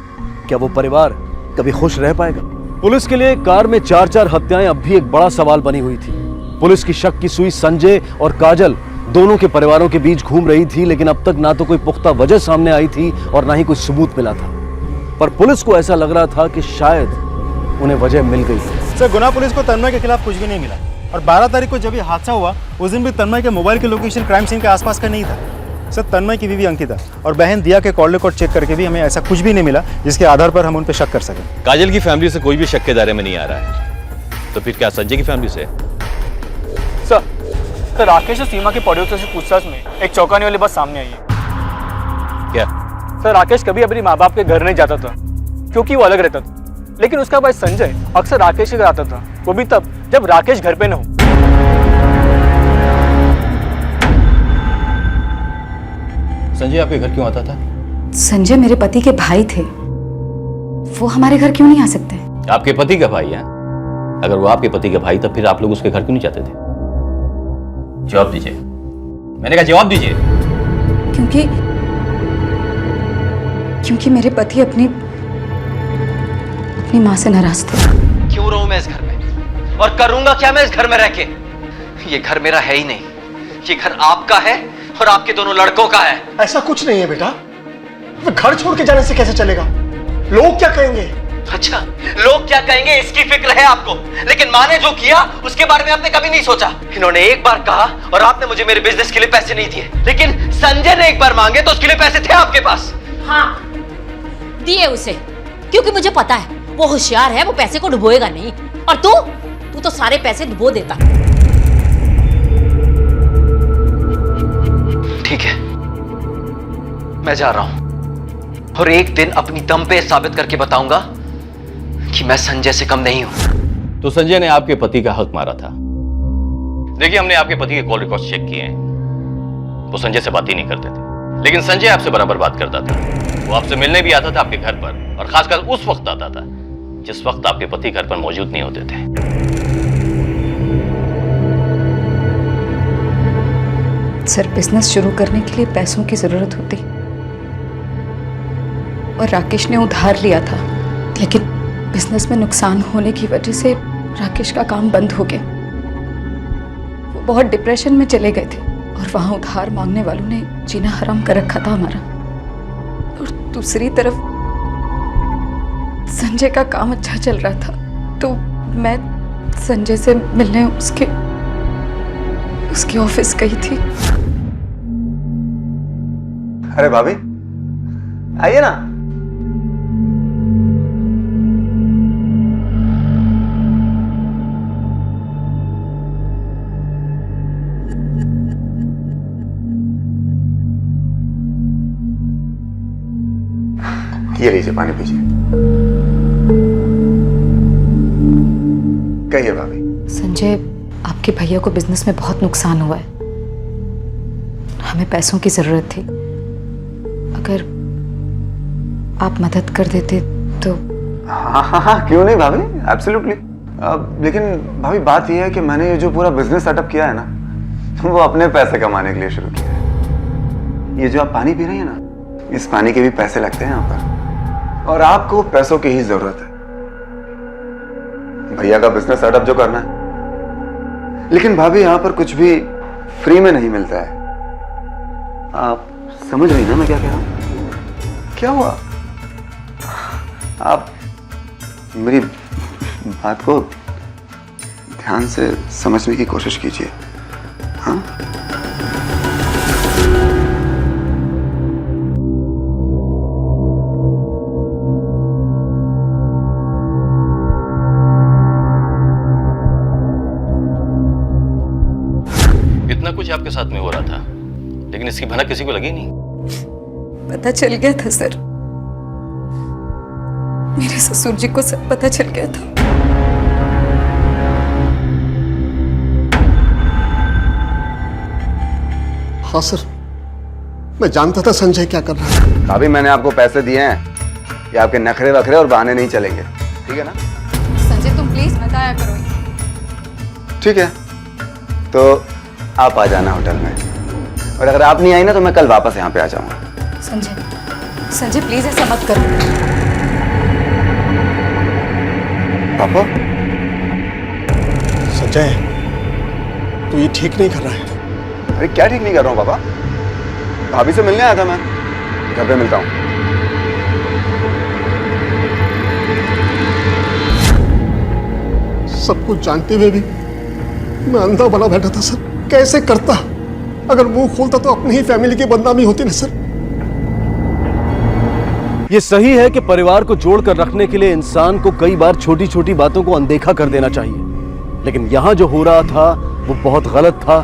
क्या वो परिवार कभी खुश रह पाएगा? पुलिस के लिए कार में 4-4 हत्याएं अब भी एक बड़ा सवाल बनी हुई थी। पुलिस की शक की सुई संजय और काजल दोनों के परिवारों के बीच घूम रही थी, लेकिन अब तक ना तो कोई पुख्ता वजह सामने आई थी और ना ही कोई सबूत मिला था। पर पुलिस को ऐसा लग रहा था कि शायद उन्हें वजह मिल गई। सर, गुना पुलिस को तन्मय के खिलाफ कुछ भी नहीं मिला और 12 तारीख को जब ये हादसा हुआ उस दिन भी तन्मय के मोबाइल की लोकेशन क्राइम सीन के आसपास का नहीं था। सर, तन्मय की बीवी अंकिता और बहन दिया के कॉल रिकॉर्ड चेक करके भी हमें ऐसा कुछ भी नहीं मिला जिसके आधार पर हम उन पर शक कर सकें। काजल की फैमिली से कोई भी शक के दायरे में नहीं आ रहा है, तो फिर क्या संजय की फैमिली से? सर, राकेश और सीमा के पड़ोसियों से पूछताछ में एक चौंकाने वाली बात सामने आई है। क्या? सर, राकेश कभी अपने माँ बाप के घर नहीं जाता था क्योंकि वो अलग रहता था, लेकिन उसका भाई संजय अक्सर राकेश के घर आता था, वो भी तब जब राकेश घर पे न हो। संजय आपके घर क्यों आता था? संजय मेरे पति के भाई थे, वो हमारे घर क्यों नहीं आ सकते? आपके पति का भाई है? अगर वो आपके पति के भाई तब फिर आप लोग उसके घर क्यों नहीं जाते थे? जवाब दीजिए, मैंने कहा जवाब दीजिए। क्योंकि मेरे पति अपनी माँ से नाराज थे। क्यों रहूं मैं इस घर में, और करूंगा क्या मैं इस घर में रह के? ये घर मेरा है ही नहीं, ये घर आपका है और आपके दोनों लड़कों का है। ऐसा कुछ नहीं है बेटा, मैं घर छोड़ के जाने से कैसे चलेगा? लोग क्या कहेंगे? अच्छा, लोग क्या कहेंगे इसकी फिक्र है आपको, लेकिन माँ ने जो किया उसके बारे में आपने कभी नहीं सोचा। इन्होंने एक बार कहा और आपने मुझे मेरे बिजनेस के लिए पैसे नहीं दिए, लेकिन संजय ने एक बार मांगे तो उसके लिए पैसे थे आपके पास। हाँ, दिए उसे, क्योंकि मुझे पता है वो होशियार है, वो पैसे को डुबोएगा नहीं। और तू तो सारे पैसे डुबो देता। ठीक है, मैं जा रहा हूं और एक दिन अपनी दम पे साबित करके बताऊंगा कि मैं संजय से कम नहीं हूं। तो संजय ने आपके पति का हक मारा था। देखिए, हमने आपके पति के कॉल रिकॉर्ड्स चेक किए हैं, वो संजय से बात ही नहीं करते थे, लेकिन संजय आपसे बराबर बात करता था। वो आपसे मिलने भी आता था आपके घर पर, और खासकर उस वक्त आता था जिस वक्त आपके पति घर पर मौजूद नहीं होते थे। सर, बिजनेस शुरू करने के लिए पैसों की जरूरत होती और राकेश ने उधार लिया था, लेकिन बिजनेस में नुकसान होने की वजह से राकेश का काम बंद हो गया। वो बहुत डिप्रेशन में चले गए थे और वहां उधार मांगने वालों ने जीना हराम कर रखा था हमारा। और दूसरी तरफ संजय का काम अच्छा चल रहा था, तो मैं संजय से मिलने उसके ऑफिस गई थी। अरे भाभी, आइए ना। ये लीजिए, पानी पीजिए। कहिए भाभी। संजय, आपके भैया को बिजनेस में बहुत नुकसान हुआ है, हमें पैसों की जरूरत थी। अगर आप मदद कर देते तो। हाँ, क्यों नहीं भाभी, एब्सोल्युटली। लेकिन भाभी, बात यह है कि मैंने ये जो पूरा बिजनेस सेटअप किया है ना, वो अपने पैसे कमाने के लिए शुरू किया है। ये जो आप पानी पी रही है ना, इस पानी के भी पैसे लगते हैं यहाँ पर, और आपको पैसों की ही जरूरत है भैया का बिजनेस सेटअप जो करना है। लेकिन भाभी, यहाँ पर कुछ भी फ्री में नहीं मिलता है। आप समझ रही ना मैं क्या कह रहा हूँ? क्या हुआ? आप मेरी बात को ध्यान से समझने की कोशिश कीजिए। हाँ, इतना कुछ आपके साथ में हो रहा था, लेकिन इसकी भनक किसी को लगी नहीं। पता चल गया था सर, मेरे ससुर जी को सब पता चल गया था। हाँ सर, मैं जानता था संजय क्या कर रहा है। भाभी, मैंने आपको पैसे दिए हैं, ये आपके नखरे वखरे और बहाने नहीं चलेंगे, ठीक है ना? संजय, तुम प्लीज बताया करो। ठीक है, तो आप आ जाना होटल में, और अगर आप नहीं आई ना तो मैं कल वापस यहाँ पे आ जाऊंगा। संजय प्लीज ऐसा मत करो। पापा, संजय, तू ये ठीक नहीं कर रहा है। अरे क्या ठीक नहीं कर रहा हूँ पापा? भाभी से मिलने आया था मैं, घर पे मिलता हूँ। सब कुछ जानते हुए भी मैं अंधा बना बैठा था सर। कैसे करता? अगर मुंह खोलता तो अपनी ही फैमिली की बदनामी होती ना सर। ये सही है कि परिवार को जोड़कर रखने के लिए इंसान को कई बार छोटी छोटी बातों को अनदेखा कर देना चाहिए, लेकिन यहां जो हो रहा था वो बहुत गलत था,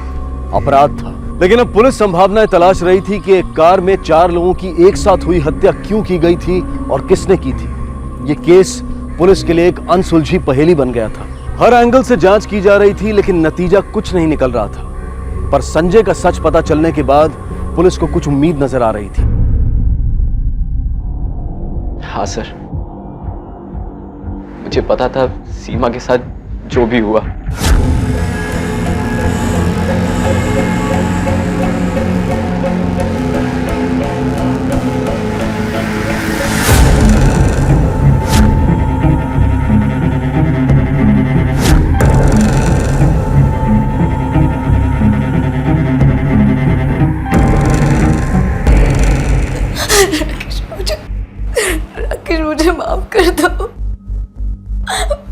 अपराध था। लेकिन अब पुलिस संभावनाएं तलाश रही थी कि एक कार में 4 लोगों की एक साथ हुई हत्या क्यों की गई थी और किसने की थी। ये केस पुलिस के लिए एक अनसुलझी पहेली बन गया था। हर एंगल से जांच की जा रही थी, लेकिन नतीजा कुछ नहीं निकल रहा था। पर संजय का सच पता चलने के बाद पुलिस को कुछ उम्मीद नजर आ रही थी। हाँ सर, मुझे पता था सीमा के साथ जो भी हुआ राकेश, मुझे माफ कर दो।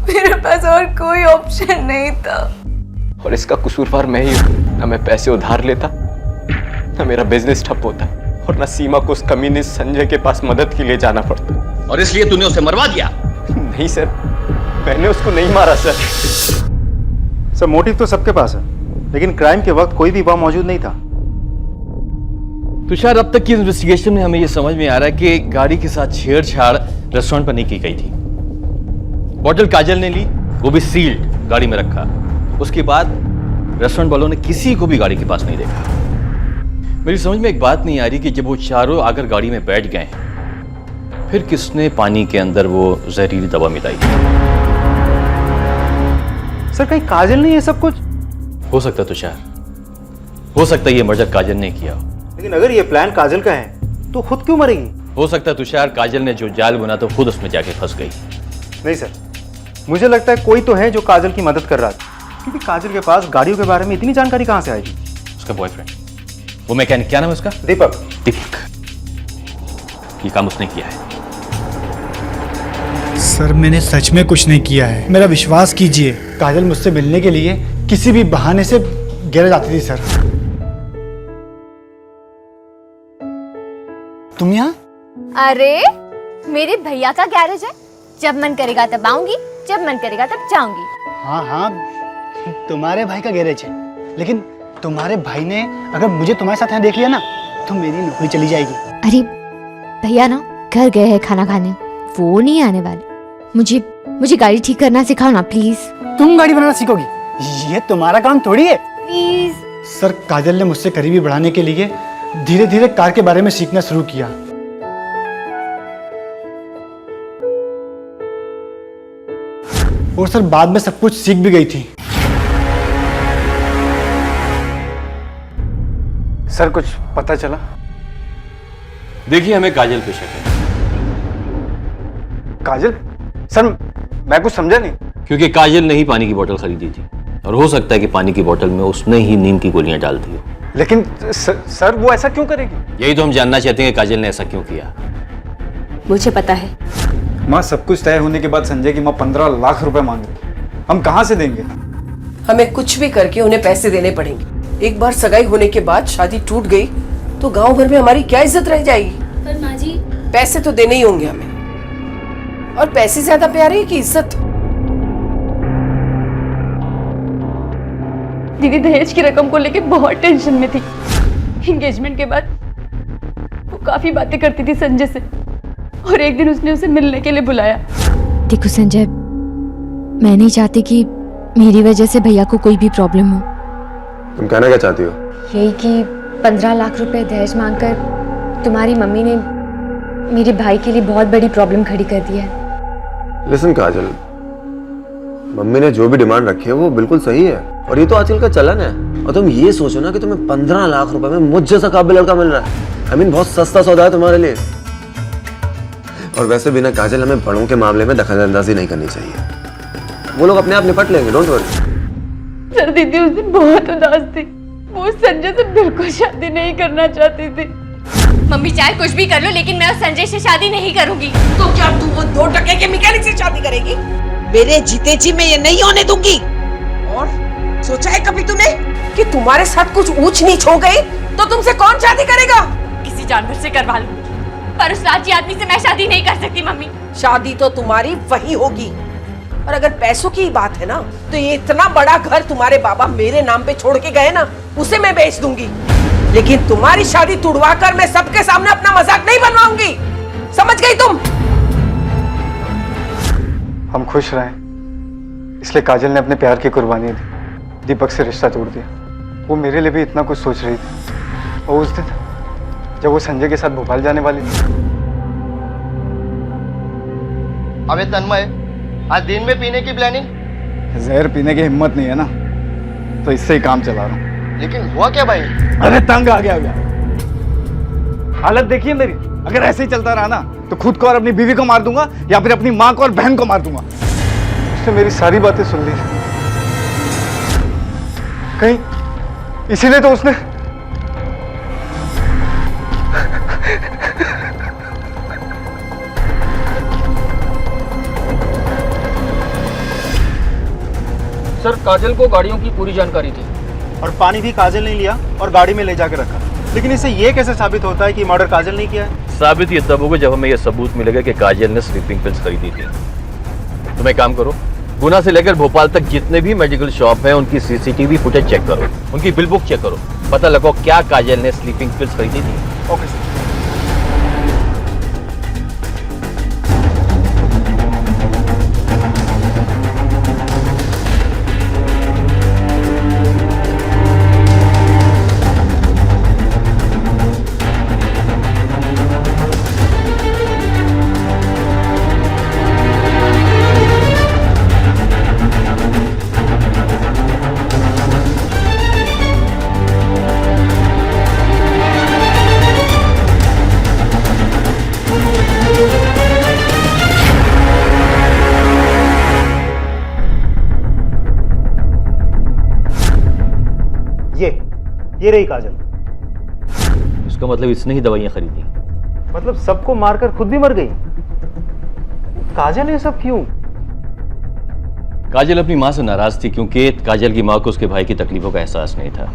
मेरे पास और कोई ऑप्शन नहीं था। और इसका कसूरवार मैं ही हूँ। ना मैं पैसे उधार लेता, ना मेरा बिजनेस ठप होता, और ना सीमा को उस कमीने संजय के पास मदद के लिए जाना पड़ता। और इसलिए तूने उसे मरवा दिया? नहीं सर, मैंने उसको नहीं मारा सर। सर मोटिव तो सबके पास है, लेकिन क्राइम के वक्त कोई भी वहां मौजूद नहीं था। तुषार, अब तक की इन्वेस्टिगेशन में हमें यह समझ में आ रहा है कि गाड़ी के साथ छेड़छाड़ रेस्टोरेंट पर नहीं की गई थी। बॉटल काजल ने ली, वो भी सील्ड गाड़ी में रखा। उसके बाद रेस्टोरेंट वालों ने किसी को भी गाड़ी के पास नहीं देखा। मेरी समझ में एक बात नहीं आ रही कि जब वो चारों आकर गाड़ी में बैठ गए, फिर किसने पानी के अंदर वो जहरीली दवा मिलाई? सर कहीं काजल नहीं है सब कुछ? हो सकता है तुषार, हो सकता है ये मर्डर काजल ने किया हो। लेकिन अगर ये प्लान काजल का है तो खुद क्यों मरेगी? हो सकता है तुषार, काजल ने जो जाल बुना तो खुद उसमें जाके फंस गई। नहीं सर, मुझे लगता है कोई तो है जो काजल की मदद कर रहा था, क्योंकि काजल के पास गाड़ियों के बारे में इतनी जानकारी कहां से आएगी? उसका बॉयफ्रेंड, वो मैकेनिक, क्या नाम है उसका? दीपक। दीपक, ये काम उसने किया है। सर मैंने सच में कुछ नहीं किया है, मेरा विश्वास कीजिए। काजल मुझसे मिलने के लिए किसी भी बहाने से गैरेज आती थी सर। तुम यहाँ? अरे मेरे भैया का गैरेज है, जब मन करेगा तब आऊंगी, जब मन करेगा तब जाऊंगी। हाँ हाँ, तुम्हारे भाई का गैरेज है, लेकिन तुम्हारे भाई ने अगर मुझे तुम्हारे साथ यहाँ देख लिया ना तो मेरी नौकरी चली जाएगी। अरे भैया ना घर गए हैं खाना खाने, वो नहीं आने वाले। मुझे गाड़ी ठीक करना सिखाओ ना प्लीज। तुम गाड़ी बनाना सीखोगी? ये तुम्हारा काम थोड़ी है। प्लीज। सर काजल ने मुझसे करीबी बढ़ाने के लिए धीरे धीरे कार के बारे में सीखना शुरू किया। और सर बाद में सब कुछ सीख भी गई थी। सर कुछ पता चला? देखिए, हमें काजल पे शक है। काजल? सर मैं कुछ समझा नहीं। क्योंकि काजल ने ही पानी की बोतल खरीदी थी, और हो सकता है कि पानी की बोतल में उसने ही नींद की गोलियां डाल दी हो। लेकिन सर वो ऐसा क्यों करेगी? यही तो हम जानना चाहते हैं कि काजल ने ऐसा क्यों किया। मुझे पता है। माँ, सब कुछ तय होने के बाद संजय की माँ 15 लाख रुपए मांग रही, हम कहाँ से देंगे? हमें कुछ भी करके उन्हें पैसे देने पड़ेंगे। एक बार सगाई होने के बाद शादी टूट गई तो गांव भर में हमारी क्या इज्जत रह जाएगी? पर माँ जी, पैसे तो देने ही होंगे हमें, और पैसे ज्यादा प्यारे है कि इज्जत? दीदी दहेज की रकम को लेके बहुत टेंशन में थी। एंगेजमेंट के बाद वो काफी बातें करती थी संजय से, और एक दिन उसने उसे मिलने के लिए बुलाया। देखो संजय, मैं नहीं चाहती कि मेरी वजह से भैया को कोई भी प्रॉब्लम हो। तुम कहना क्या चाहती हो? यही कि 15 लाख रुपए दहेज मांगकर तुम्हारी मम्मी ने मेरे भाई के लिए बहुत बड़ी प्रॉब्लम खड़ी कर दी है। लिसन काजल, मम्मी ने जो भी डिमांड रखी है वो बिल्कुल सही है, और ये तो आजकल का चलन है। और तुम ये सोचो ना कि तुम्हें 15 लाख रुपए में मुझ जैसा काबिल लड़का मिल रहा है। आई मीन बहुत सस्ता सौदा है तुम्हारे लिए। और वैसे भी ना काजल, हमें बड़ों के मामले में दखलंदाजी नहीं करनी चाहिए। वो लोग अपने आप निपट लेंगे, डोंट वरी। सर दीदी उस दिन बहुत उदास थी, वो संजय से बिल्कुल शादी नहीं करना चाहती थी। मम्मी चाहे कुछ भी कर लो, लेकिन मैं उस संजय से शादी नहीं करूंगी। तो क्या तू वो 2 टके के मैकेनिक से शादी करेगी? मेरे जीते जी मैं ये नहीं होने दूंगी। और सोचा है कभी तूने कि तुम्हारे साथ कुछ ऊंच नीच हो गई तो तुमसे कौन शादी करेगा? किसी जानवर से करवा लूं, पर उस लालची आदमी से मैं शादी नहीं कर सकती मम्मी। शादी तो तुम्हारी वही होगी। और अगर पैसों की बात है ना, तो ये इतना बड़ा घर तुम्हारे बाबा मेरे नाम पे छोड़ के गए ना, उसे मैं बेच दूंगी। लेकिन तुम्हारी शादी तुड़वा कर मैं सबके सामने अपना मजाक नहीं बनवाऊंगी। समझ गई तुम? हम खुश रहें, इसलिए काजल ने अपने प्यार की कुर्बानी दी, दीपक से रिश्ता तोड़ दिया। वो मेरे लिए भी इतना कुछ सोच रही थी, और उस दिन जब वो संजय के साथ भोपाल जाने वाली थी। अबे तन्मय, आज दिन में पीने की प्लानिंग? जहर पीने की हिम्मत नहीं है ना, तो इससे ही काम चला रहा हूँ। लेकिन हुआ क्या भाई? अरे तंग आ गया। हालत देखिए मेरी, अगर ऐसे ही चलता रहा ना तो खुद को और अपनी बीवी को मार दूंगा या फिर अपनी माँ को और बहन को मार दूंगा। उसने मेरी सारी बातें सुन ली, कहीं इसीलिए तो उसने सर, काजल को गाड़ियों की पूरी जानकारी थी और पानी भी काजल ने लिया और गाड़ी में ले जाकर रखा, लेकिन इससे ये कैसे साबित होता है कि मर्डर काजल ने किया है? साबित ये तब होगा जब हमें यह सबूत मिलेगा कि काजल ने स्लीपिंग पिल्स खरीदी थी। तुम एक काम करो, गुना से लेकर भोपाल तक जितने भी मेडिकल शॉप हैं उनकी सीसीटीवी फुटेज चेक करो, उनकी बिल बुक चेक करो, पता लगाओ क्या काजल ने स्लीपिंग पिल्स खरीदी थी। Okay sir. ये रही काजल। इसका मतलब इसने ही दवाइयां खरीदी? मतलब सबको मारकर खुद भी मर गई? काजल ये सब क्यों? काजल अपनी मां से नाराज थी क्योंकि काजल की मां को उसके भाई की तकलीफों का एहसास नहीं था।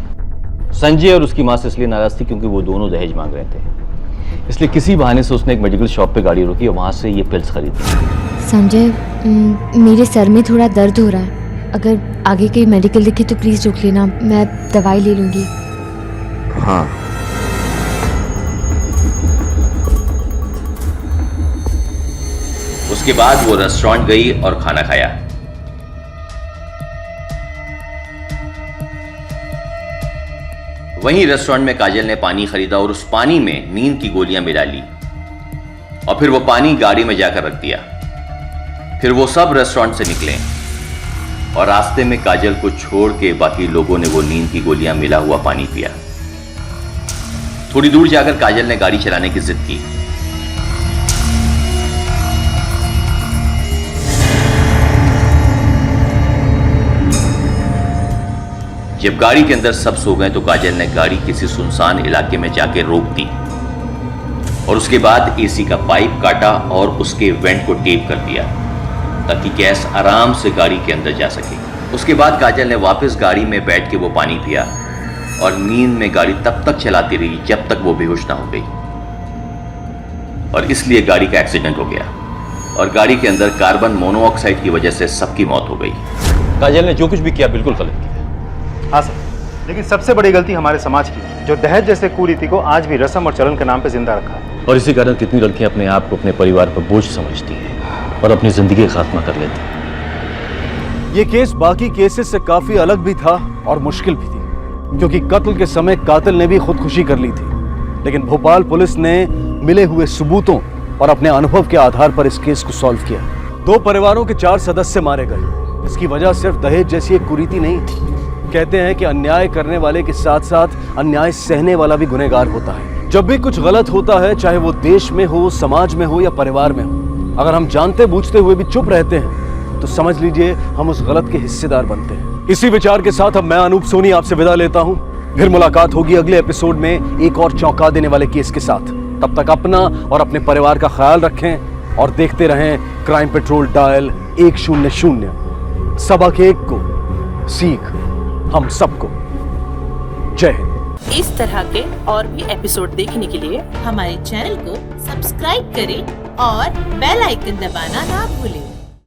संजय और उसकी मां से इसलिए नाराज थी क्योंकि वो दोनों दहेज मांग रहे थे, इसलिए किसी बहाने से उसने एक मेडिकल शॉप पे गाड़ी रोकी और वहां से ये पिल्स खरीदी। संजय, मेरे सर में थोड़ा दर्द हो रहा है, अगर आगे कहीं मेडिकल दिखे तो प्लीज रोक लेना, मैं दवाई ले लूंगी। हाँ। उसके बाद वो रेस्टोरेंट गई और खाना खाया। वहीं रेस्टोरेंट में काजल ने पानी खरीदा और उस पानी में नींद की गोलियां मिला ली और फिर वो पानी गाड़ी में जाकर रख दिया। फिर वो सब रेस्टोरेंट से निकले और रास्ते में काजल को छोड़ के बाकी लोगों ने वो नींद की गोलियां मिला हुआ पानी पिया। थोड़ी दूर जाकर काजल ने गाड़ी चलाने की जिद की। जब गाड़ी के अंदर सब सो गए तो काजल ने गाड़ी किसी सुनसान इलाके में जाके रोक दी और उसके बाद एसी का पाइप काटा और उसके वेंट को टेप कर दिया ताकि गैस आराम से गाड़ी के अंदर जा सके। उसके बाद काजल ने वापस गाड़ी में बैठ के वो पानी पिया और नींद में गाड़ी तब तक चलाती रही जब तक वो बेहोश ना हो गई और इसलिए गाड़ी का एक्सीडेंट हो गया और गाड़ी के अंदर कार्बन मोनोऑक्साइड की वजह से सबकी मौत हो गई। काजल ने जो कुछ भी किया बिल्कुल गलत किया। हाँ सर, लेकिन सबसे बड़ी गलती हमारे समाज की, जो दहेज जैसे कुरीति को आज भी रस्म और चलन के नाम पे जिंदा रखा है। और इसी कारण कितनी लड़कियां अपने आप को अपने परिवार पर बोझ समझती हैं और अपनी जिंदगी का खात्मा कर लेती हैं। ये केस बाकी केसेस से काफी अलग भी था और मुश्किल भी थी क्योंकि कत्ल के समय कातिल ने भी खुदकुशी कर ली थी, लेकिन भोपाल पुलिस ने मिले हुए सबूतों और अपने अनुभव के आधार पर इस केस को सॉल्व किया। 2 परिवारों के 4 सदस्य मारे गए। इसकी वजह सिर्फ दहेज जैसी एक कुरीति नहीं थी। कहते हैं कि अन्याय करने वाले के साथ साथ अन्याय सहने वाला भी गुनहगार होता है। जब भी कुछ गलत होता है, चाहे वो देश में हो, समाज में हो या परिवार में हो, अगर हम जानते बूझते हुए भी चुप रहते हैं तो समझ लीजिए हम उस गलत के हिस्सेदार बनते हैं। इसी विचार के साथ अब मैं अनूप सोनी आपसे विदा लेता हूं। फिर मुलाकात होगी अगले एपिसोड में एक और चौंका देने वाले केस के साथ। तब तक अपना और अपने परिवार का ख्याल रखें और देखते रहें क्राइम पेट्रोल डायल 100। सबक एक को सीख हम सबको। जय हिंद। इस तरह के और भी एपिसोड देखने के लिए हमारे चैनल को सब्सक्राइब करें और बेल आइकन दबाना ना भूलें।